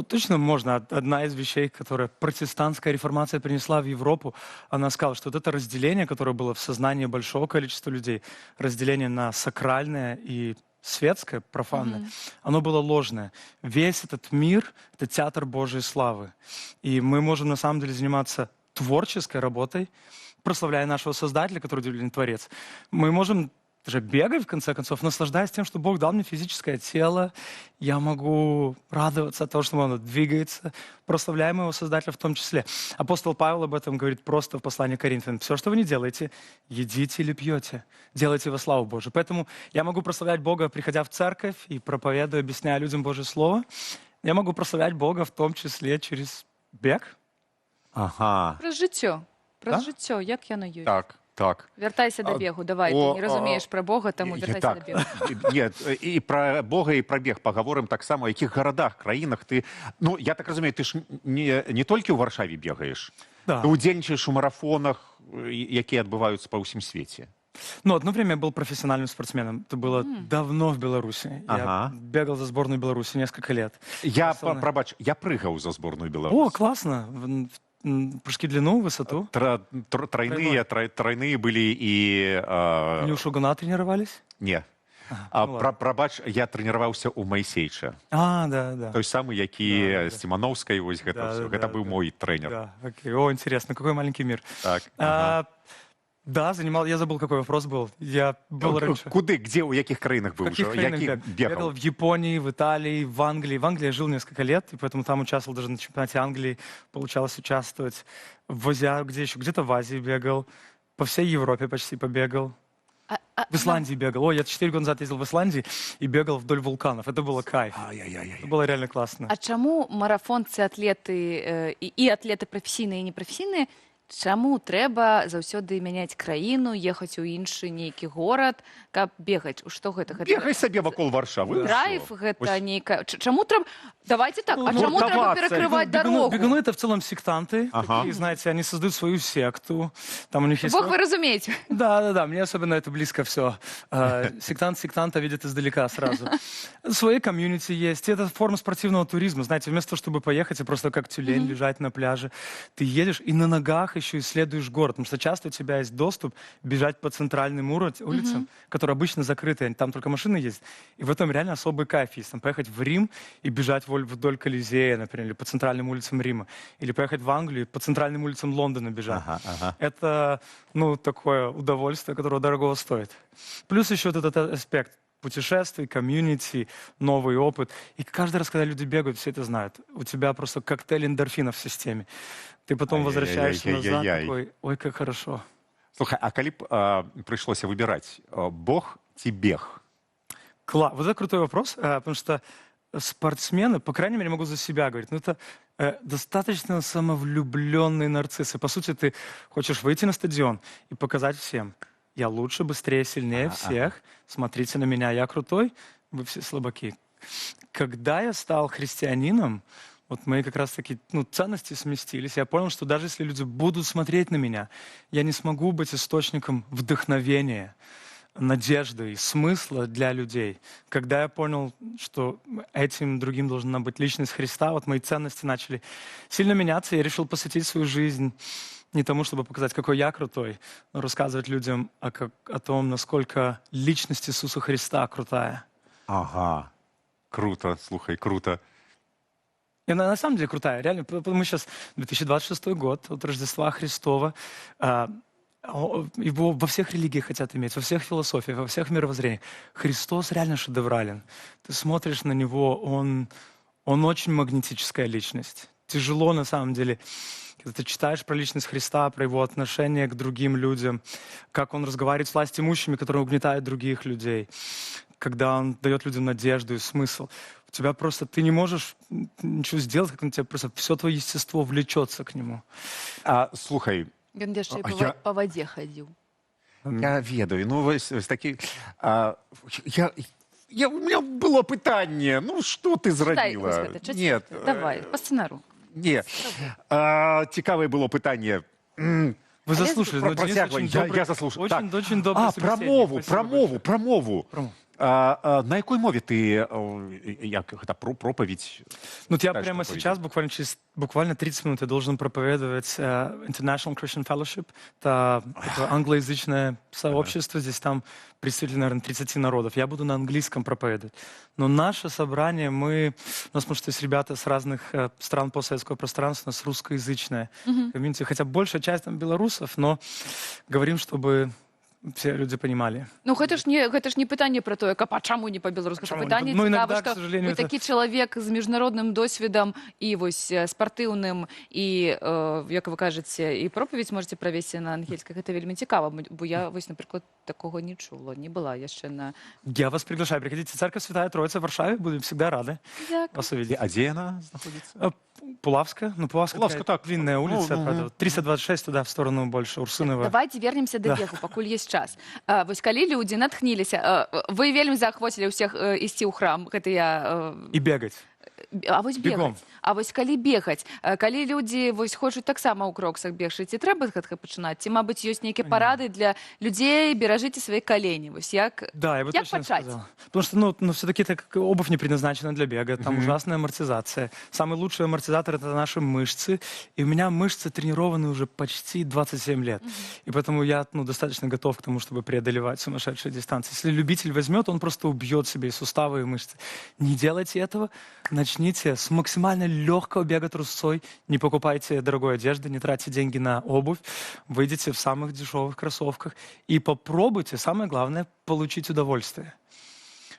Точно можно. Одна из вещей, которую протестантская реформация принесла в Европу, она сказала, что вот это разделение, которое было в сознании большого количества людей, разделение на сакральное и светское, профанное, оно было ложное. Весь этот мир — это театр Божьей славы. И мы можем на самом деле заниматься творческой работой, прославляя нашего Создателя, который удивительный Творец. Мы можем даже бегать, в конце концов, наслаждаясь тем, что Бог дал мне физическое тело. Я могу радоваться от того, что оно двигается, прославляя моего Создателя в том числе. Апостол Павел об этом говорит просто в послании к Коринфянам. Все, что вы не делаете, едите или пьете, делайте во славу Божию. Поэтому я могу прославлять Бога, приходя в церковь и проповедуя, объясняя людям Божье Слово. Я могу прославлять Бога в том числе через бег. Ага. Про жыццё. Про жыццё, як яно ёсць. Так. Вяртайся до бегу, давай. Ты не разумеешь про Бога, тому вяртайся до бегу. Нет, и про Бога, и про бег поговорим так само. В яких городах, краинах ты... Я так разумею, ты ж не толькі ў Варшаве бегаеш. Да. Ты удзельнічаеш у марафонах, якія адбываюцца па ўсім свеце. Одно время я был профессиональным спортсменом. Это было давно в Беларуси. Я бегал за сборную Беларуси несколько лет. Я прыгал за сборную Беларуси. О, классно. Прыжки в длину, высоту. Тройные были и... Не у Шугуна тренировались? Не. Прабач, я тренировался у Майсейча. Да. Той самый, які з Сімановскай, вось гэта ўсё. Гэта быў мой тренер. Да, окей. О, интересно, какой маленький мир. Так. Да, я забыл, какой вопрос был. Я был раньше. Где, у яких краинах был? В каких краинах бегал? В Японии, в Италии, в Англии. В Англии я жил несколько лет, и поэтому там участвовал даже на чемпионате Англии. Получалось участвовать в Азии, где-то в Азии бегал. По всей Европе почти побегал. В Исландии бегал. Я 4 года назад ездил в Исландии и бегал вдоль вулканов. Это было кайф. Это было реально классно. А чаму марафонцы, атлеты и атлеты професійныя і непрафесійныя, чаму трэба заўсёды мяняць краіну, ехаць у іншы нейкі горад, каб бегаць? Што гэта? Бегай сабе вакол Варшавы. Драйв гэта нейкая... Чаму трэба... Давайте так, а чаму трэба перакрываць дорогу? Бегуны — это в целом сектанты. Такие, знаете, они создают свою секту. Там у них есть... Бог, вы разумеете. Да, мне особенно это близко все. Сектант сектанта видит издалека сразу. Свои комьюнити есть. Это форма спортивного туризма. Знаете, вместо того, чтобы поехать и просто как тюлень лежать на пляже, ты едешь и на ногах еще исследуешь город. Потому что часто у тебя есть доступ бежать по центральным улицам, которые обычно закрыты. Там только машины ездят. И в этом реально особый кайф есть. Там поехать в Рим и бежать вдоль Колизея, например, или по центральным улицам Рима. Или поехать в Англию и по центральным улицам Лондона бежать. Это, такое удовольствие, которое дорого стоит. Плюс еще вот этот аспект путешествий, комьюнити, новый опыт. И каждый раз, когда люди бегают, все это знают. У тебя просто коктейль эндорфинов в системе. Ты потом возвращаешься назад, такой, ой, как хорошо. Слухай, а калі б прыйшлося выбирать, Бог ці бег? Вот это крутой вопрос, потому что спортсмены, по крайней мере, могу за себя говорить, это достаточно самовлюбленные нарциссы. По сути, ты хочешь выйти на стадион и показать всем: я лучше, быстрее, сильнее всех, смотрите на меня, я крутой, вы все слабаки. Когда я стал христианином, Вот мои как раз-таки ценности сместились. Я понял, что даже если люди будут смотреть на меня, я не смогу быть источником вдохновения, надежды и смысла для людей. Когда я понял, что этим другим должна быть личность Христа, вот мои ценности начали сильно меняться, я решил посвятить свою жизнь не тому, чтобы показать, какой я крутой, но рассказывать людям о том, насколько личность Иисуса Христа крутая. Ага, круто, слухай, круто. И она на самом деле крутая, реально. Мы сейчас 2026 год, от Рождества Христова, его во всех религиях хотят иметь, во всех философиях, во всех мировоззрениях. Христос реально шедеврален. Ты смотришь на него, он очень магнетическая личность. Тяжело на самом деле, когда ты читаешь про личность Христа, про его отношение к другим людям, как он разговаривает с властимущими, которые угнетают других людей, когда он дает людям надежду и смысл. У тебя просто, ты не можешь ничего сделать, как на тебя просто все твое естество влечется к нему. Слухай, Ён яшчэ і Я- па вадзе хадзіў. я ведаю, ну вось такі... У меня было пытанне, ну что ты Читай, зрабіла? вось гэта, Нет, Давай, па сцэнару. не. Цікавае было пытанне. Вы заслушали, но Денис очень добрый, Я заслушал. очень добрый Про собеседник. мову. На якой мове ты, як гэта, проповедь? Ну, я читаешь прямо проповеди? сейчас, буквально 30 минут, я должен проповедовать International Christian Fellowship. Это такое англоязычное сообщество. Здесь там представители, наверное, 30 народов. Я буду на английском проповедовать. Но наше собрание, у нас, может, есть ребята с разных стран постсоветского пространства, у нас русскоязычное комьюнити. Хотя большая часть там белорусов, но говорим, чтобы все люди понимали. Ну, гэта ж не пытанне пра тое, а чаму не па-беларуску. Чаму не Пытанне па- Ну, цікава, иногда, к што сожалению, вы это- такі чалавек з міжнародным досведам і вось спартыўным, і, як вы кажаце, і пропаведь можете правесці на ангельскай. Гэта вельмі цікава, бо я, вось, напрыклад, такого не чула, не была яшчэ на... Я вас приглашаю. Приходите в Церковь Святая Троица в Варшаве. Будем всегда рады Дякую. вас увидеть. А где она находится? Пулавская. Пулавская, такая так. длинная улица. Ну, правда. Вот 326 туда, в сторону больше Урсынова. Давайте вернемся да бегу, пакуль есть час. Вось калі людзі натхніліся, вы вельмі заахвоцілі ўсіх ісці ў храм, гэта я... И бегать. А вось Бегом. бегаць. А вось калі бегаць, калі людзі вось хочуць таксама ў кроксах бегчы, ці трэба гэтага пачынаць? Ці, мабыць, ёсць нейкія парады для людзей, беражыце свае калені. Вось як, Да, я бы як точно пачаць? сказал. Потому что, все-таки обувь не предназначена для бега. Там ужасная амортизация. Самый лучший амортизатор — это наши мышцы. И у меня мышцы тренированы уже почти 27 лет. И поэтому я достаточно готов к тому, чтобы преодолевать сумасшедшие дистанции. Если любитель возьмет, он просто убьет себе и суставы, и мышцы. Не делайте этого. Начните с максимально легкого бега трусцой. Не покупайте дорогой одежды, не тратьте деньги на обувь. Выйдите в самых дешевых кроссовках. И попробуйте, самое главное, получить удовольствие.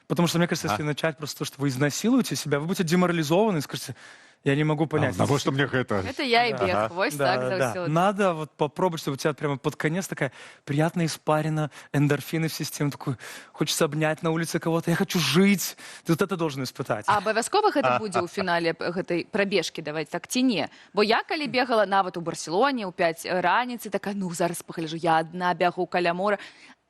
Потому что, мне кажется, если начать просто то, что вы изнасилуете себя, вы будете деморализованы и скажете: я не могу понять. Навошта мне гэта? Гэта я і бег, вось так заўсёды. Надо вот попробовать, чтобы у тебя прямо под конец такая приятная испарина, эндорфины в системе, такой, хочется обнять на улице кого-то, я хочу жить. Ты вот это должен испытать. А абавязкова гэта будзе ў фінале гэтай прабежкі, давайте так, ці не? Бо я калі бегала нават у Барселоне ў 5 раніцы, такая, ну зараз пагляжу, я адна бягу каля мора,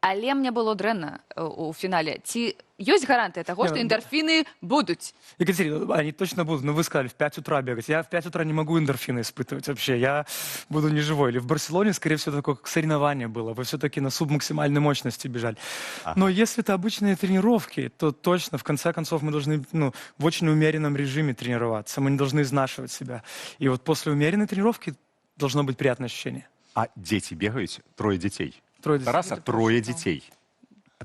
але мне было дрэнна у фінале. Ці ёсць гарантыя таго, што эндорфіны будуць? Екатерина, они точно будут, но вы сказали, в 5 утра бегать. Я в 5 утра не могу эндорфины испытывать вообще, я буду неживой. Или в Барселоне, скорее всего, такое как соревнование было, вы все-таки на субмаксимальной мощности бежали. Но если это обычные тренировки, то точно, в конце концов, мы должны в очень умеренном режиме тренироваться, мы не должны изнашивать себя. И вот после умеренной тренировки должно быть приятное ощущение. А дети бегают? Трое детей. Трое детей. Тараса, трое детей.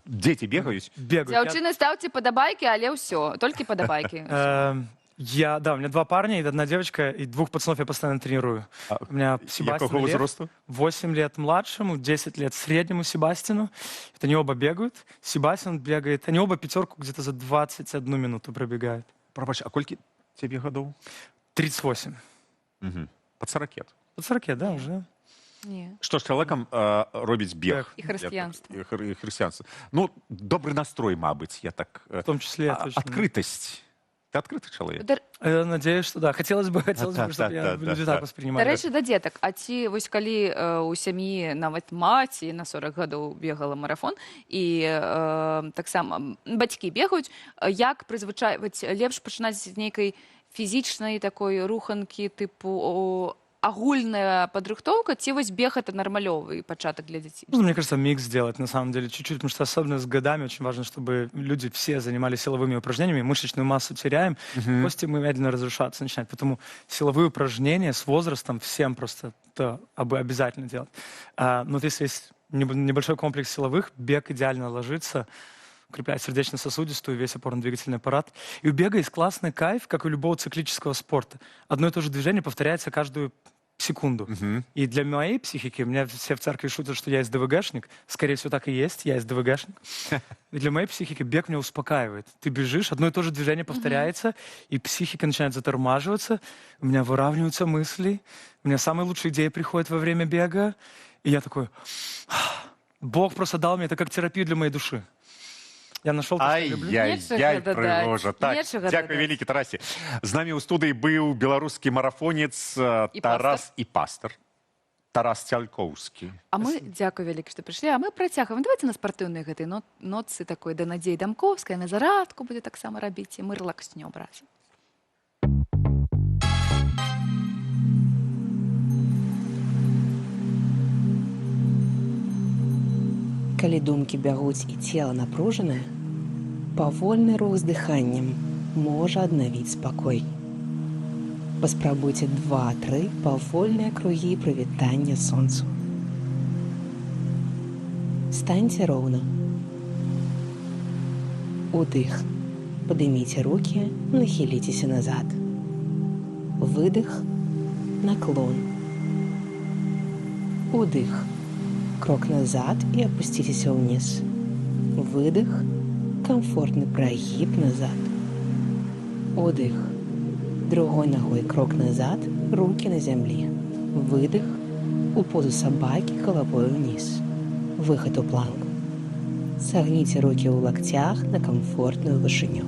Дети бегают? Бегают. Дзяўчыны, ставьте падабайкі, але ўсё, толькі падабайкі. Да, у меня 2 парня и 1 девочка, и 2 пацанов я постоянно тренирую. У меня Себастьян Какого Лев, возраста? 8 лет младшему, 10 лет среднему Себастину. Это они оба бегают. Себастьян бегает, они оба 5 где-то за 21 минуту пробегают. Пробач, а колькі тебе годов? 38. Под 40. Под 40, да, уже. Не. Што ж чалавекам робіць бег? І хрысціянства. І хрысціянства. Ну, добрый настрой, мабыць, я так... В том числе, точно. Открытость. Ты открытый человек? Я надеюсь, что да. Хотелось бы, чтобы люди так воспринимали. Дарэчы, да дзетак, а ці вось калі у сям'і нават маці на 40 гадоў бегала марафон, і таксама бацькі бегаюць, як прызвычайваць, лепш пачынаць з нейкай фізічнай такой руханкі тыпу агульная падрыхтоўка, ці вось бег это нармалёвы пачатак для дзяцей? Ну, мне кажется, микс сделать на самом деле чуть-чуть, потому что особенно с годами очень важно, чтобы люди все занимались силовыми упражнениями, мышечную массу теряем, кости мы медленно разрушаться начинают. Поэтому силовые упражнения с возрастом всем просто обязательно делать. Но вот если есть небольшой комплекс силовых, бег идеально ложится, укрепляет сердечно-сосудистую, весь опорно-двигательный аппарат. И у бега есть классный кайф, как и у любого циклического спорта. Одно и то же движение повторяется каждую секунду. И для моей психики, меня все в церкви шутят, что я СДВГшник. Скорее всего, так и есть, я СДВГшник. И для моей психики бег меня успокаивает. Ты бежишь, одно и то же движение повторяется, и психика начинает затормаживаться, у меня выравниваются мысли, у меня самые лучшие идеи приходят во время бега, и я такой, Бог просто дал мне это как терапию для моей души. Я нашел то, что люблю. Ай-яй-яй, прыгожа. Так, дзякуй вялікі, Тарасе. З намі ў студыі быў беларускі марафонец Тарас і пастар. Тарас Цялькоўскі. А мы, дзякуй вялікі, што прыйшлі, а мы працягваем. Давайте на спартыўнай гэтай ноцы такой да Надзеі Дамковскай, на зарадку будзе таксама рабіць, і мы рэлакснём разам. Калі думкі бягуць і цела напружанае, павольны рух з дыханнем можа аднавіць спакой. Паспрабуйце 2-3 павольныя кругі прывітання сонцу. Станьце роўна. Удых. Падыміце рукі, нахіліцеся назад. Выдых. Наклон. Удых. Крок назад и опуститесь вниз. Выдох. Комфортный прогиб назад. Вдох. Другой ногой крок назад, руки на земле. Выдох. У позу собаки головой вниз. Выход у планку. Согните руки в локтях на комфортную вышиню.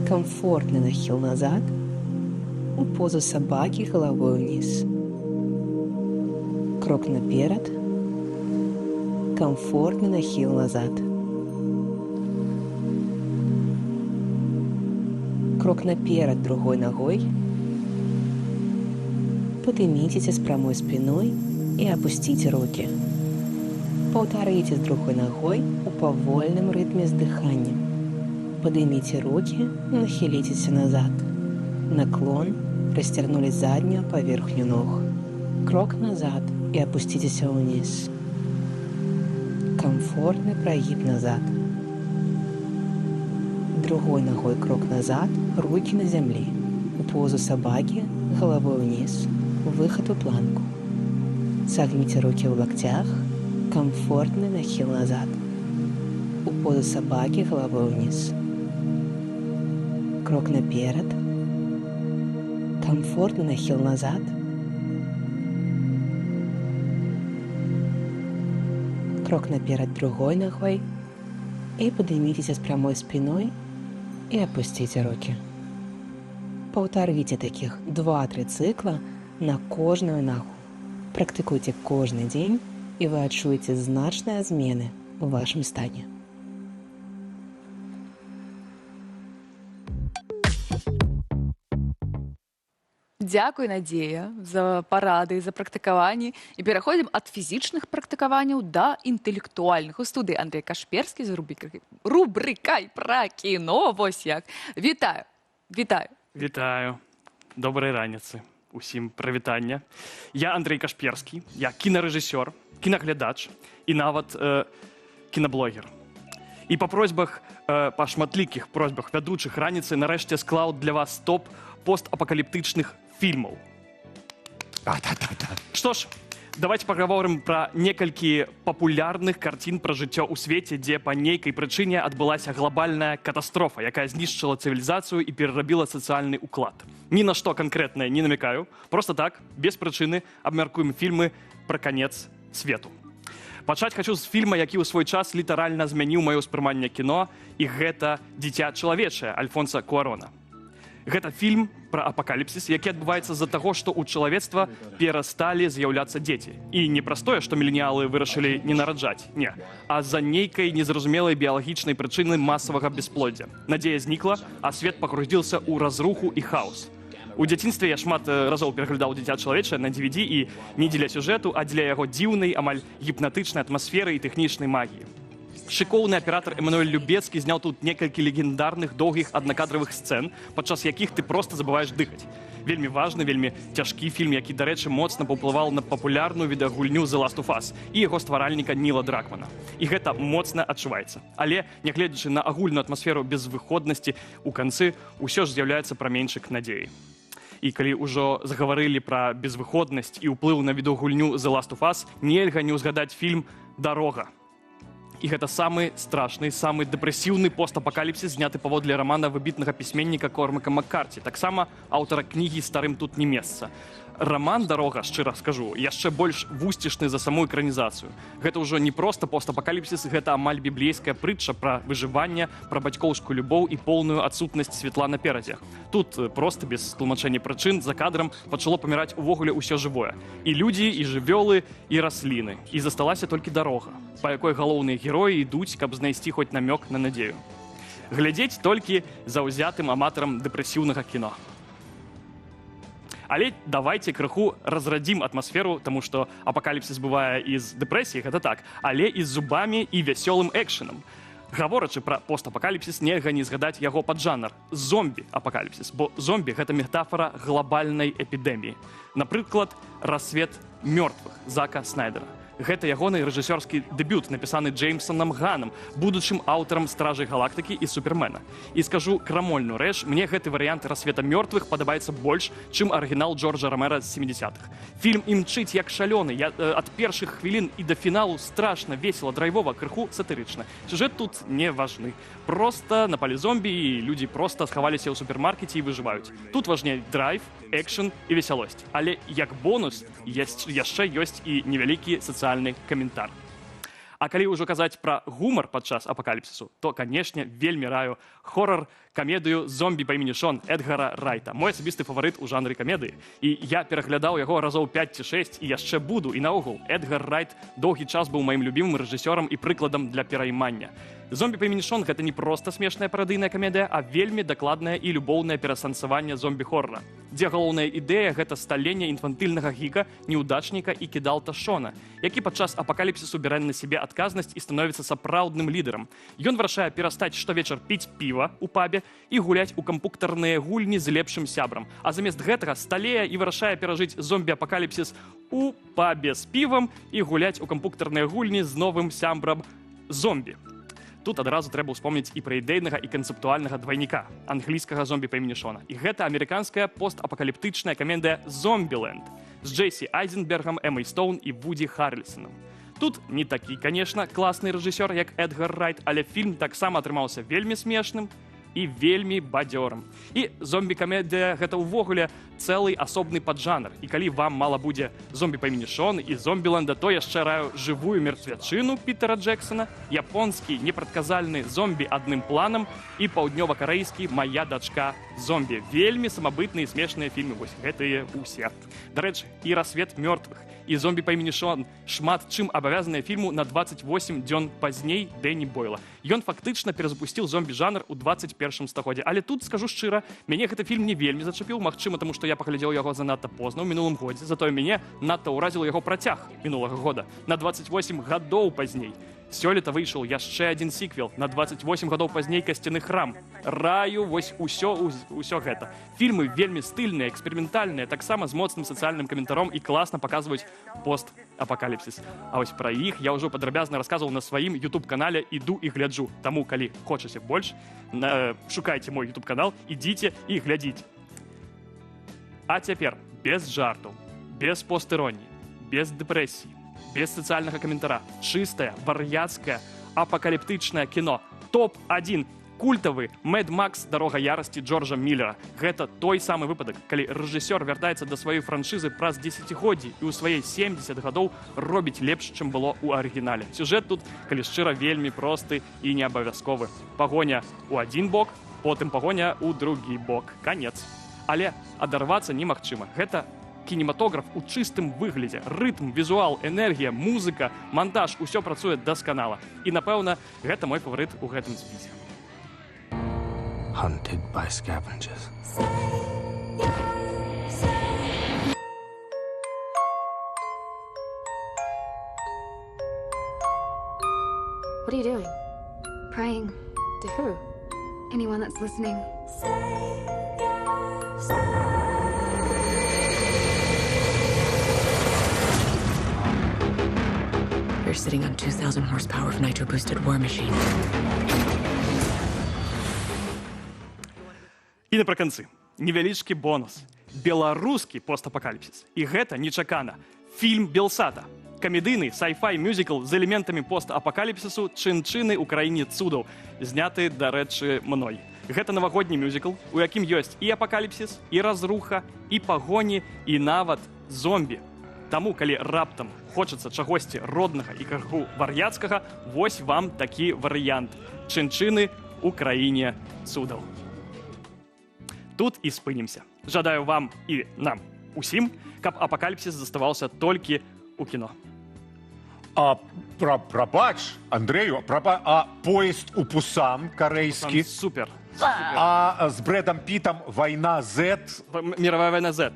Комфортный нахил назад. У позу собаки головой вниз. Крок наперед. Комфортный нахил назад. Крок наперед другой ногой. Поднимитесь с прямой спиной и опустите руки. Повторите с другой ногой в повольном ритме с дыханием. Поднимите руки, нахилитесь назад. Наклон, растернули заднюю поверхню ног. Крок назад и опуститесь вниз. Комфортный прогиб назад. Другой ногой крок назад, руки на земле. В позу собаки, головой вниз. Выход в планку. Согните руки в локтях. Комфортный нахил назад. В позу собаки, головой вниз. Крок наперед. Комфортный нахил назад. Крок наперед другой ногой. И поднимитесь с прямой спиной и опустите руки. Повторите таких 2-3 цикла на кожную ногу. Практикуйте кожный день, и вы отчуете значные змены в вашем стане. Дзякуй, Надзея, за парады, за практыкаванні. І пераходзім ад фізічных практыкаванняў да інтэлектуальных. У студыі Андрэй Кашперскі з рубрыкай пра кіно. Вось як. Вітаю. Вітаю. Вітаю. Добрай раніцы. Усім прывітання. Я Андрэй Кашперскі, я кінарэжысёр, кінаглядач і нават кінаблогер. І па просьбах, па шматлікіх просьбах вядучых раніцы нарэшце склаў для вас топ постапокаліптычных фільмаў. Што ж, давайте пагаворым пра некалькі папулярных карцін пра жыццё ў свеце, дзе па нейкай прычыне адбылася глобальная катастрофа, якая знішчыла цывілізацыю і перарабіла сацыяльны ўклад. Ні на што канкрэтнае не намякаю, просто так, без прычыны абмяркуем фільмы пра канец свету. Пачаць хачу з фільма, які ў свой час літаральна змяніў маё ўспрыманне кіно, і гэта «Дзіця чалавечае» Альфонса Куарона. Гэта фільм пра апакаліпсіс, які адбываецца з-за таго, што ў чалавецтва перасталі з'яўляцца дзеці. І не праз тое, што міленіалы вырашылі не нараджаць, не, а з-за нейкай незразумелай біялагічнай прычыны масавага бясплоддзя. Надзея знікла, а свет пагрузіўся ў разруху і хаос. У дзяцінстве я шмат разоў пераглядаў «Дзіця чалавечае» на DVD і не дзеля сюжэту, а дзеля яго дзіўнай, амаль гіпнатычнай атмасферы і тэхнічнай магіі. Шыкоўны аператар Эммануэль Любецкі зняў тут некалькі легендарных доўгіх аднакадравых сцэн, падчас якіх ты проста забываеш дыхаць. Вельмі важны, вельмі цяжкі фільм, які, дарэчы, моцна паўплываў на папулярную відэагульню «The Last of Us» і яго стваральніка Ніла Дракмана. І гэта моцна адчуваецца. Але, нягледзячы на агульную атмасферу безвыходнасці, у канцы ўсё ж з'яўляецца праменьчык надзеі. І калі ўжо загаварылі пра безвыходнасць і ўплыў на відэагульню «The Last of Us», нельга не ўзгадаць фільм «Дарога». І гэта самы страшны, самы дэпрэсіўны постапакаліпсіс, зняты паводле рамана выбітнага пісьменніка Кормака Маккарці, таксама аўтара кнігі «Старым тут не месца». Раман «Дарога», шчыра скажу, яшчэ больш вусцішны за саму экранізацыю. Гэта ўжо не проста постапакаліпсіс, гэта амаль біблейская прытча пра выжыванне, пра бацькоўскую любоў і поўную адсутнасць святла наперадзе. Тут проста без тлумачэння прычын за кадрам пачало паміраць увогуле ўсё жывое. І людзі, і жывёлы, і расліны. І засталася толькі дарога, па якой галоўныя героі ідуць, каб знайсці хоць намёк на надзею. Глядзець толькі заўзятым аматарам дэпрэсіўнага кіно. Але давайте крыху разрадзім атмасферу, таму што апакаліпсіс бывае і з дэпрэсіяй, гэта так, але і з зубамі і вясёлым экшэнам. Гаворачы пра постапакаліпсіс, нельга не згадаць яго паджанр – зомбі-апакаліпсіс, бо зомбі – гэта метафора глобальнай эпідэміі. Напрыклад, «Рассвет мёртвых» Зака Снайдера. Гэта ягоны рэжысёрскі дэбют, напісаны Джеймсонам Ганам, будучым аўтарам «Стражай галактыкі» і «Супермена». І скажу крамольную рэч, мне гэты варыянт «Рассвета мёртвых» падабаецца больш, чым арыгінал Джорджа Ромера з 70-х. Фільм імчыць як шалёны, ад першых хвілін і да фіналу страшна, весела, драйвова, крыху сатырычна. Сюжэт тут не важны. Проста напалі зомбі, і людзі проста схаваліся ў супермаркеце і выжываюць. Тут важней драйв, экшн і весялосць. Але як бонус яшчэ ёсць і невялікі сацыяльны каментар. А калі ўжо казаць пра гумар падчас апакаліпсісу, то, канешне, вельмі раю хорар-камедыю «Зомбі па імені Шон» Эдгара Райта. Мой асабісты фаварыт у жанры камедыі. І я пераглядаў яго разоў 5 ці 6 і яшчэ буду. І наогул, Эдгар Райт доўгі час быў маім любімым рэжысёрам і прыкладам для пераймання. «Зомбі па імені Шон» — гэта не проста смешная парадыйная камедыя, а вельмі дакладнае і любоўнае перасэнсаванне зомбі-хоррора, дзе галоўная ідэя — гэта сталенне інфантыльнага гіка, неудачніка і кідалта Шона, які падчас апакаліпсісу бярэ на сябе адказнасць і становіцца сапраўдным лідарам. Ён вырашае перастаць штовечар піць піва ў пабе і гуляць у кампутарныя гульні з лепшым сябрам, а замест гэтага сталее і вырашае перажыць зомбі-апакаліпсіс у пабе з півам і гуляць у кампутарныя гульні з новым сябрам зомбі. Тут адразу трэба ўспомніць і пра ідэйнага і канцэптуальнага двайніка англійскага зомбі па імені Шона. І гэта амерыканская постапакаліптычная камедыя «Зомбіленд» з Джейсі Айзенбергам, Эммай Стоун і Вуді Харрельсонам. Тут не такі, канешне, класны рэжысёр, як Эдгар Райт, але фільм таксама атрымаўся вельмі смешным і вельмі бадзёрым. І зомбі-камедыя — гэта ўвогуле цэлы асобны паджанр. І калі вам мала будзе «Зомбі па імені Шон» і «Зомбіленда», то яшчэ раю «Жывую мертвячыну» Пітера Джексона, японскі непрадказальны «Зомбі адным планам» і паўднёва-карэйскі «Мая дачка зомбі». Вельмі самабытныя і смешныя фільмы, вось гэтыя ўсе. Дарэчы, і «Рассвет мёртвых», і «Зомбі па імені Шон» шмат чым абавязаныя фільму на 28 дзён пазней Дэні Бойла. Ён фактычна перазапусціў зомбі-жанр у 21 стагоддзі. Але тут, скажу шчыра, мяне гэты фільм не вельмі зачапіў, магчыма, таму што я паглядзеў яго занадта позна ў мінулым годзе, затое мяне надта ўразіў яго працяг мінулага года на 28 гадоў пазней. Сёлета выйшаў яшчэ адзін сіквел на 28 гадоў пазней «Касцяны храм». Раю вось усё гэта. Фільмы вельмі стыльныя, эксперыментальныя, таксама з моцным сацыяльным каментаром і класна паказваюць постапакаліпсіс. А вось пра іх я ўжо падрабязна расказваў на сваім YouTube-канале «Іду і гляджу». Таму, калі хочаце больш, шукайце мой YouTube-канал, ідзіце і глядзіце. А цяпер без жартаў, без постыроніі, без дэпрэсіі, без сацыяльнага каментара, чыстае, вар'яцкае, апакаліптычнае кіно. Топ-1. Культавы «Мэд Макс. Дарога ярасці» Джорджа Міллера. Гэта той самы выпадак, калі рэжысёр вяртаецца да сваёй франшызы праз дзесяцігоддзі і ў сваёй 70 гадоў робіць лепш, чым было ў арыгінале. Сюжэт тут, калі шчыра, вельмі просты і неабавязковы. Пагоня ў адзін бок, потым пагоня ў другі бок. Канец. Але адарвацца немагчыма. Гэта кінематограф у чыстым выглядзе. Рытм, візуал, энергія, музыка, монтаж, усё працуе дасканала. І, напэўна, гэта мой фаварыт у гэтым спісе. Hunted by scavengers. What are you doing? Praying. To who? Anyone that's listening. We're sitting on 2,000 horsepower of nitro-boosted war machine. І напрыканцы, невялічкі бонус. Беларускі постапакаліпсіс. І гэта нечакана. Фільм «Белсата». Камедыйны sci-fi мюзікл з элементамі постапакаліпсісу «Чын-чыны ў краіне цудаў», зняты, дарэчы, мной. Гэта навагодні мюзікл, у якім ёсць і апакаліпсіс, і разруха, і пагоні, і нават зомбі. Таму, калі раптам хочацца чагосьці роднага і крыху вар'яцкага, вось вам такі варыянт. «Чын-чыны ў краіне цудаў». Тут і спынімся. Жадаю вам і нам усім, каб апакаліпсіс заставаўся толькі у кіно. Прабач, Андрею, а поезд у Пусан карэйскі? Супер. А з Брэдам Пітам «Вайна Z»? Мировая война Z.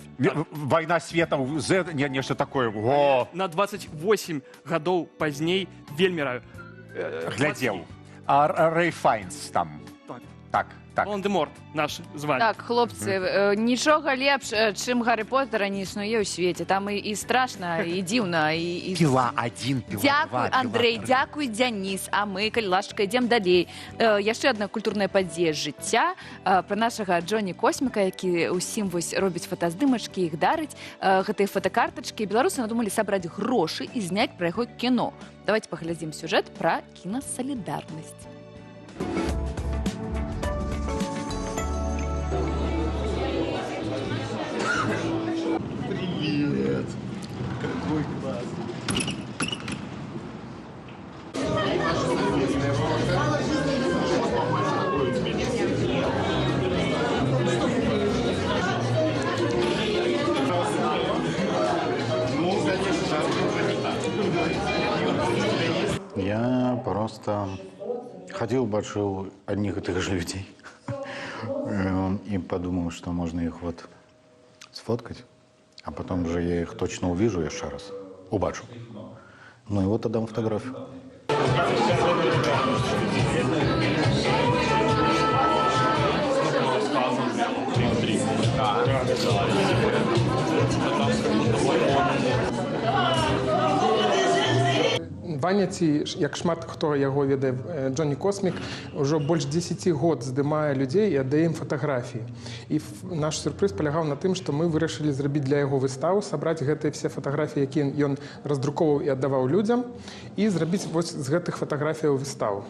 «Вайна светов Z», нешта такое. На 28 гадоў пазней вельмі раю. Глядзеў. А Рэй Файнс там? Так. Волан-де-Морт наш звалі. Так, хлопцы, нічога лепш, чым Гаррі Поттера не існуе ў свеце. Там і страшна, і дзіўна, і... Піла 1, піла 2. Дзякуй, Андрэй, дзякуй, Дзяніс. А мы, калі лашка, ідзем далей. Яшчэ адна культурная падзея жыцця пра нашага Джоні Косміка, які ўсім вось робіць фотаздымачкі, іх дарыць. Гэтыя фотакартачкі. Беларусы надумалі сабраць грошы і зняць пра яго кіно. Давайте паглядзім сюжэт пра кінасалідарнасць. Привет! Какой класс! Я просто ходил, бачил одних и тех же людей и подумал, что можно их вот сфоткать, а потом уже я их точно увижу еще раз, убачу. Ну и вот отдам фотографию. Ваня, ці, як шмат хто яго ведае, Джоні Космік, ўжо больш 10 год здымае людзей і аддае ім фатаграфіі. І наш сюрпрыз палягаў на тым, што мы вырашылі зрабіць для яго выставу, сабраць гэтыя все фатаграфіі, якія ён раздрукоўваў і аддаваў людзям, і зрабіць вось з гэтых фатаграфіяў выставу.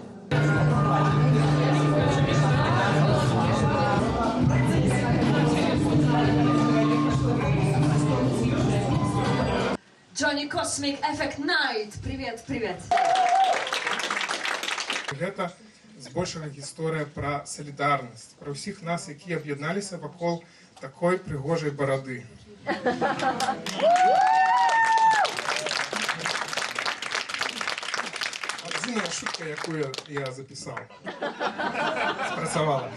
Джоні Космік, Effect Night. Привет, привет. Гэта збольшага гісторыя пра салідарнасць, пра ўсіх нас, якія аб'ядналіся вакол такой прыгожай барады. Адзіная шутка, якую я запісаў. Спрацавала.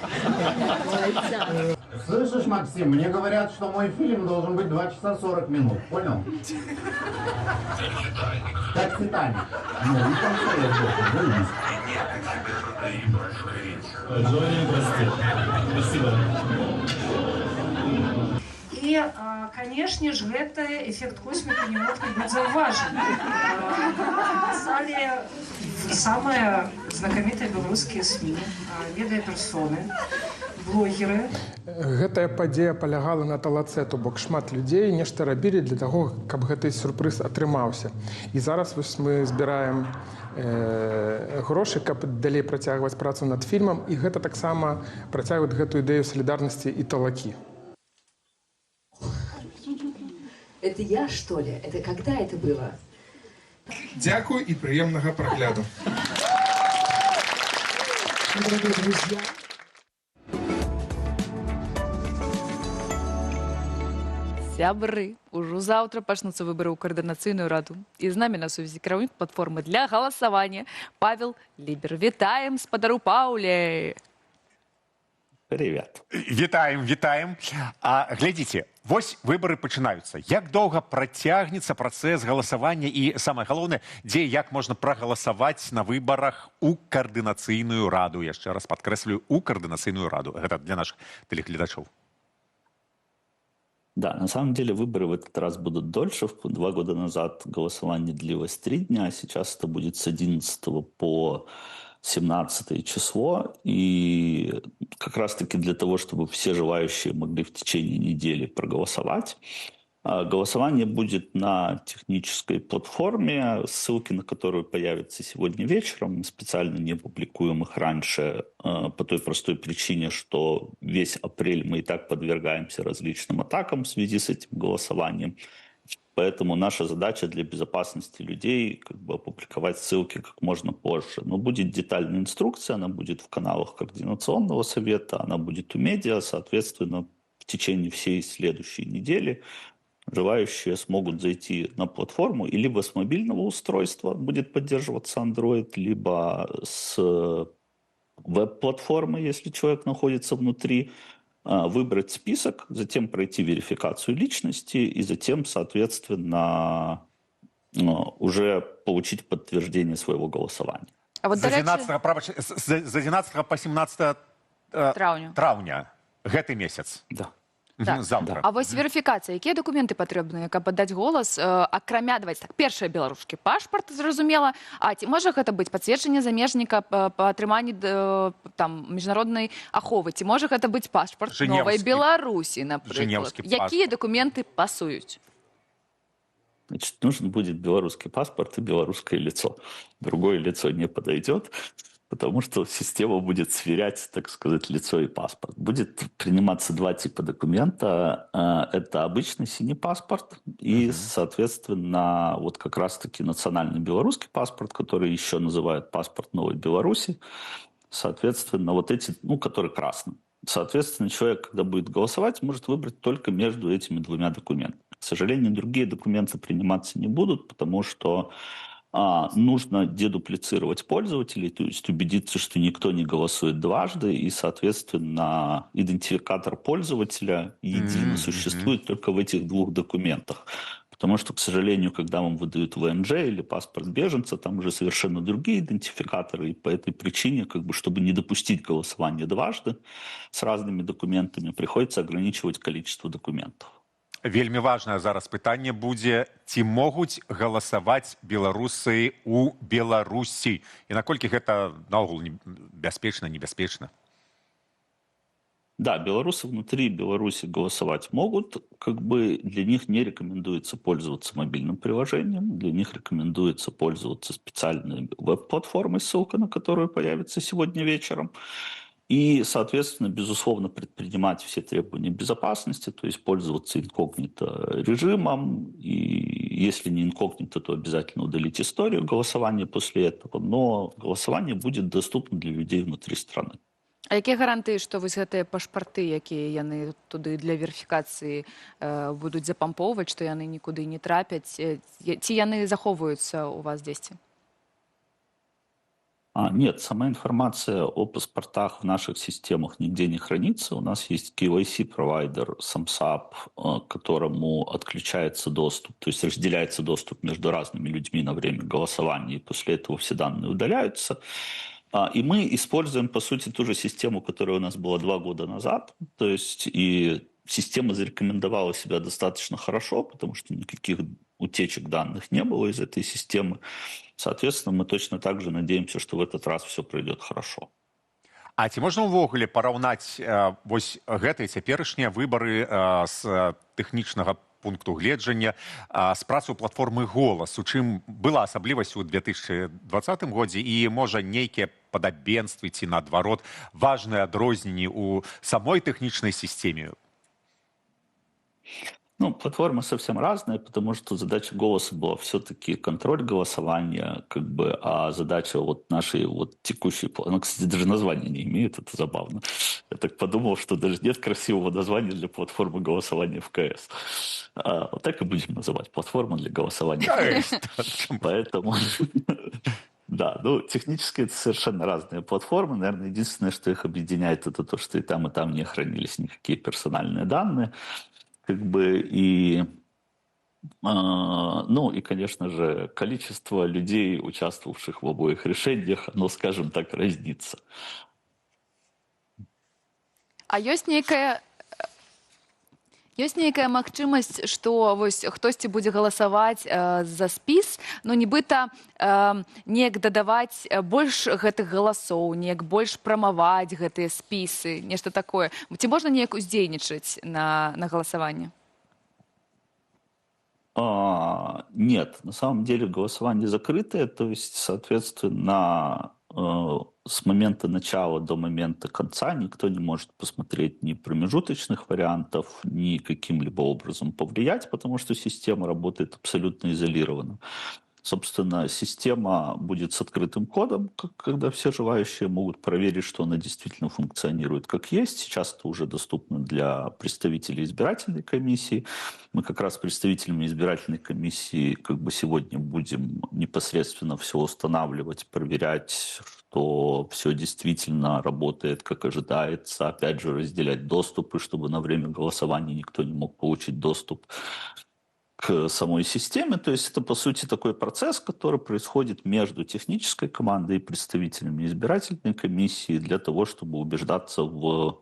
Слышишь, Максим, мне говорят, что мой фильм должен быть 2 часа 40 минут, понял? Как «Титаник». Ну, не концерт должен, Джонни, прости. Спасибо. И, конечно же, это эффект Космика не мог не быть заўважен. Писали самые знаменитые белорусские СМИ, медиаперсоны, блогеры. Гэтая падзея палягала на талацэ, то бок шмат людзей нешта рабілі для таго, каб гэты сюрпрыз атрымаўся. І зараз вось мы збіраем грошы, каб далей працягваць працу над фільмам, і гэта таксама працягваюць гэтую ідэю салідарнасці і талакі. Это я, что ли? Это когда это было? Дзякуй і прыемнага прагляду. Дорогие друзья, Сябры, ужо завтра пачнуцца выборы ў координацыйную раду. І з намі на сувязі кіраўнік платформы для галасавання Павел Лібер. Вітаем, спадару Паўле! Привет. Вітаем. Глядзіце, вось выборы пачынаюцца. Як доўга працягнецца працэс галасавання і, самае галоўнае, дзе і як можна прагаласаваць на выбарах у координацыйную раду? Яшчэ раз падкрэслюю, у координацыйную раду. Гэта для наших телеглядачоў. Да, на самом деле выборы в этот раз будут дольше. 2 года назад голосование длилось 3 дня, а сейчас это будет с 11 по 17 число. И как раз-таки для того, чтобы все желающие могли в течение недели проголосовать. Голосование будет на технической платформе, ссылки на которую появятся сегодня вечером. Мы специально не публикуем их раньше по той простой причине, что весь апрель мы и так подвергаемся различным атакам в связи с этим голосованием. Поэтому наша задача для безопасности людей опубликовать ссылки как можно позже. Но будет детальная инструкция, она будет в каналах Координационного совета, она будет у медиа, соответственно, в течение всей следующей недели желающие смогут зайти на платформу и либо с мобильного устройства будет поддерживаться Android, либо с веб-платформы, если человек находится внутри, выбрать список, затем пройти верификацию личности и затем, соответственно, уже получить подтверждение своего голосования. А вот, з 11 по 17 траўня гэты месяц. Да. Так. Завтра. А вось верыфікацыя, якія дакументы патрэбныя, каб аддаць голас, акрамя, давайте так, першае беларускі пашпарт, зразумела, а ці можа гэта быць пацверджанне замежніка па атрыманні там міжнароднай аховы, ці можа гэта быць пашпарт новай Беларусі, напрыклад. Якія дакументы пасуюць? Значит, нужен будет белорусский паспорт и белорусское лицо. Другое лицо не подойдет, потому что система будет сверять, так сказать, лицо и паспорт. Будет приниматься 2 типа документа. Это обычный синий паспорт и, соответственно, вот как раз-таки национальный белорусский паспорт, который еще называют паспорт Новой Беларуси. Соответственно, вот эти, который красный. Соответственно, человек, когда будет голосовать, может выбрать только между этими 2 документами. К сожалению, другие документы приниматься не будут, потому что нужно дедуплицировать пользователей, то есть убедиться, что никто не голосует дважды, и, соответственно, идентификатор пользователя едино существует только в этих 2 документах. Потому что, к сожалению, когда вам выдают ВНЖ или паспорт беженца, там уже совершенно другие идентификаторы, и по этой причине, чтобы не допустить голосования дважды с разными документами, приходится ограничивать количество документов. Вельмі важнае зараз пытанне будзе, ці могуць галасаваць беларусы у Беларусі? І наколькі гэта наогул бяспечна, небяспечна? Да, белорусы внутри Беларуси голосовать могут. Для них не рекомендуется пользоваться мобильным приложением. Для них рекомендуется пользоваться специальной веб-платформой, ссылка на которую появится сегодня вечером. И, соответственно, безусловно, предпринимать все требования безопасности, то есть пользоваться инкогнито режимом. И если не инкогнито, то обязательно удалить историю голосования после этого. Но голосование будет доступно для людей внутри страны. А якія гарантыі, што вось гэтыя пашпарты, якія яны туды для верыфікацыі будуць запампоўваць, што яны нікуды не трапяць, ці яны захоўваюцца у вас дзесьці? Нет, сама информация о паспортах в наших системах нигде не хранится. У нас есть KYC-провайдер SAMSAP, к которому отключается доступ, то есть разделяется доступ между разными людьми на время голосования, и после этого все данные удаляются. И мы используем, по сути, ту же систему, которая у нас была 2 года назад. То есть и система зарекомендовала себя достаточно хорошо, потому что никаких утечек данных не было из этой системы. Соответственно, мы точно так же надеемся, что в этот раз все пройдет хорошо. А ці можна ўвогуле параўнаць вось гэтыя цяперашнія выбары з тэхнічнага пункту гледжання з працу платформы «Голас», у чым была асаблівасць у 2020 годзе і, можа, нейкія падабенствы ці, наадварот, важныя адрозненні ў самой тэхнічнай сістэме? Платформа совсем разная, потому что задача «Голоса» была все-таки контроль голосования, а задача нашей текущей... Она, кстати, даже названия не имеет, это забавно. Я так подумал, что даже нет красивого названия для платформы голосования в КС. Вот так и будем называть. Платформа для голосования в КС. Поэтому... Да, ну, технически это совершенно разные платформы. Наверное, единственное, что их объединяет, это то, что и там не хранились никакие персональные данные. Как бы и... Ну и, конечно же, количество людей, участвовавших в обоих решениях, оно, скажем так, разнится. А ёсць нейкая магчымасць, што вось хтосьці будзе галасаваць за спіс, ну нібыта неяк дадаваць больш гэтых галасоў, неяк больш прамаваць гэтыя спісы, нешта такое. Ці можна неяк уздзейнічаць на галасаванне? Нет, на самом деле голосование закрытое, то есть, соответственно, с момента начала до момента конца никто не может посмотреть ни промежуточных вариантов, ни каким-либо образом повлиять, потому что система работает абсолютно изолированно. Собственно, система будет с открытым кодом, когда все желающие могут проверить, что она действительно функционирует как есть. Сейчас это уже доступно для представителей избирательной комиссии. Мы как раз с представителями избирательной комиссии как бы сегодня будем непосредственно все устанавливать, проверять, что все действительно работает, как ожидается. Опять же, разделять доступы, чтобы на время голосования никто не мог получить доступ к самой системе. То есть это, по сути, такой процесс, который происходит между технической командой и представителями избирательной комиссии для того, чтобы убеждаться в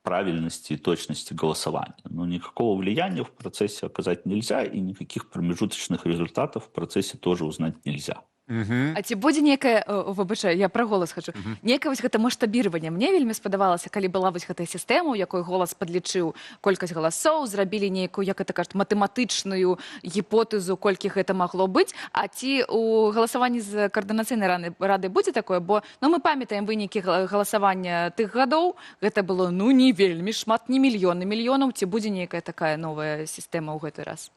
правильности и точности голосования. Но никакого влияния в процессе оказать нельзя, и никаких промежуточных результатов в процессе тоже узнать нельзя. А ці будзе некае, выбачай, я пра голас хачу, некае вось гэта маштабіраванне. Мне вельмі спадавалася, калі была вось гэтая сістэма, у якой голас падлічыў колькасць галасоў, зрабілі нейкую, як это кажуць, матэматычную гіпотэзу, колькі гэта магло быць. А ці у галасаванні з каардынацыйнай рады будзе такое? Бо мы памятаем вынікі галасавання тых гадоў, гэта было не вельмі шмат, не мільёны мільёнаў. Ці будзе нейкая такая новая сістэма ў гэты раз?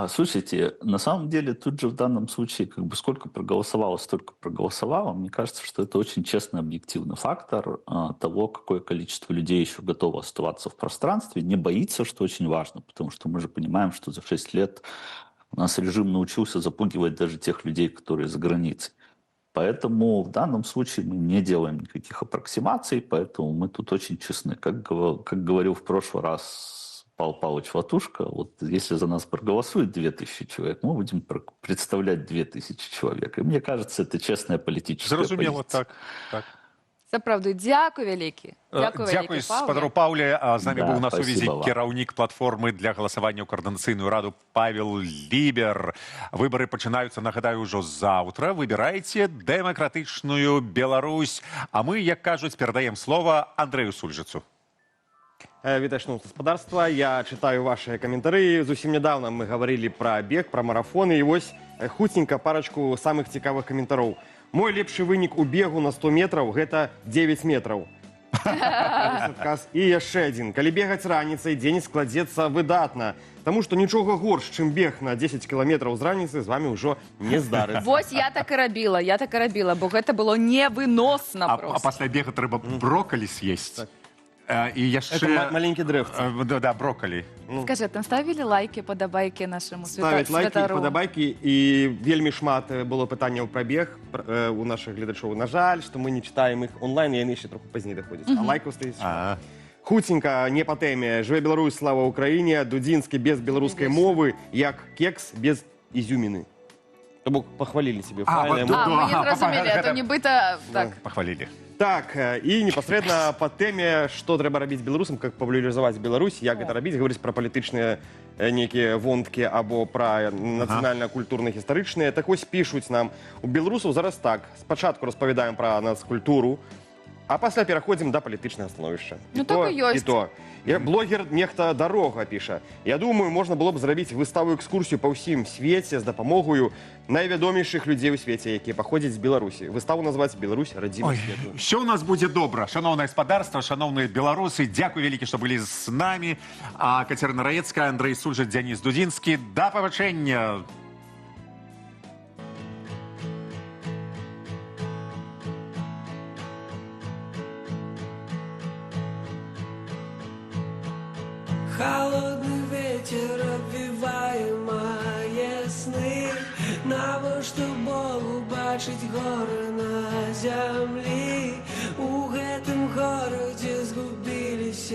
Слушайте, на самом деле тут же в данном случае как бы сколько проголосовало, столько проголосовало. Мне кажется, что это очень честный, объективный фактор того, какое количество людей еще готово оставаться в пространстве, не боится, что очень важно, потому что мы же понимаем, что за 6 лет у нас режим научился запугивать даже тех людей, которые за границей. Поэтому в данном случае мы не делаем никаких аппроксимаций, поэтому мы тут очень честны. Как говорил в прошлый раз Павел Павлович Латушко, вот если за нас проголосует 2000 человек, мы будем представлять 2000 человек. И мне кажется, это честная политическая Зразумела, позиция. так. Сапраўды, дзякуй вялікі. Дзякуй, спадару Паўле. З намі быў на сувязі спасибо вам. кіраўнік платформы для галасавання ў каардынацыйную раду Павел Лібер. Выбары пачынаюцца, нагадаю, ўжо заўтра. Выбірайце дэмакратычную Беларусь. А мы, як кажуць, перадаем слова Андрэю Сульжыцу. Вітаю, шановне господарство. Я читаю ваши комментарии. Зусім недавно мы говорили про бег, про марафоны. И вось хутенько парочку самых цікавых комментароў. Мой лепшы вынік у бегу на 100 метров – гэта 9 метров. І яшчэ адзін. Калі бегаць раніцай, дзень складзецца выдатна. Таму што нічога горш, чым бег на 10 кіламетраў з раніцы, з вами ўжо не здарыцца. Вось я так і рабіла, бо гэта было невыносна А просто. пасля бега трэба брокколі съесть. І яшчэ... Это маленькі дрэвцы. Да, брокколі. Скажи, там ставілі лайки, падабайкі нашаму Ставить лайки, святару? подобайки. И вельмі шмат было пытанняў пра бег у наших гледачоў. На жаль, что мы не читаем их онлайн, и яны яшчэ троху пазней доходят. А лайкаў стаіць шмат. Хутенька, не по тэме. Жыве Беларусь, слава Украине. Дудзінскі без беларускай мовы, як кекс без изюмины. То бок похвалили себе. Мы не зразумелі, а то нібыта... Так. Похвалили. Так, и непосредственно по теме, что трэба рабіць беларусам, как популяризовать Беларусь, як гэта рабіць, говорить про палітычныя некие вонтки або про нацыянальна-культурныя гістарычныя. Так вось пишуць нам, у беларусаў зараз так, спачатку распавядаем про нацкультуру, а пасля пераходзім да палітычнага становішча. Ну так і ёсць. Блогер нехта Дарога піша. Я думаю, можна было б зрабіць выставу экскурсію па ўсім свеце з дапамогою найвядомейшых людзей у свеце, якія паходзяць з Беларусі. Выставу назваць «Беларусь радзіма свету». Все у нас будет добра. Шановное господарство, шановные белорусы, дякую великі, что были с нами. Катерина Раецкая, Андрей Сульжыц, Денис Дудзінскі. До побачення. Холодны ветер обвивае мае сны. Навошта Богу бачыць горы на зямлі? У гэтым годзе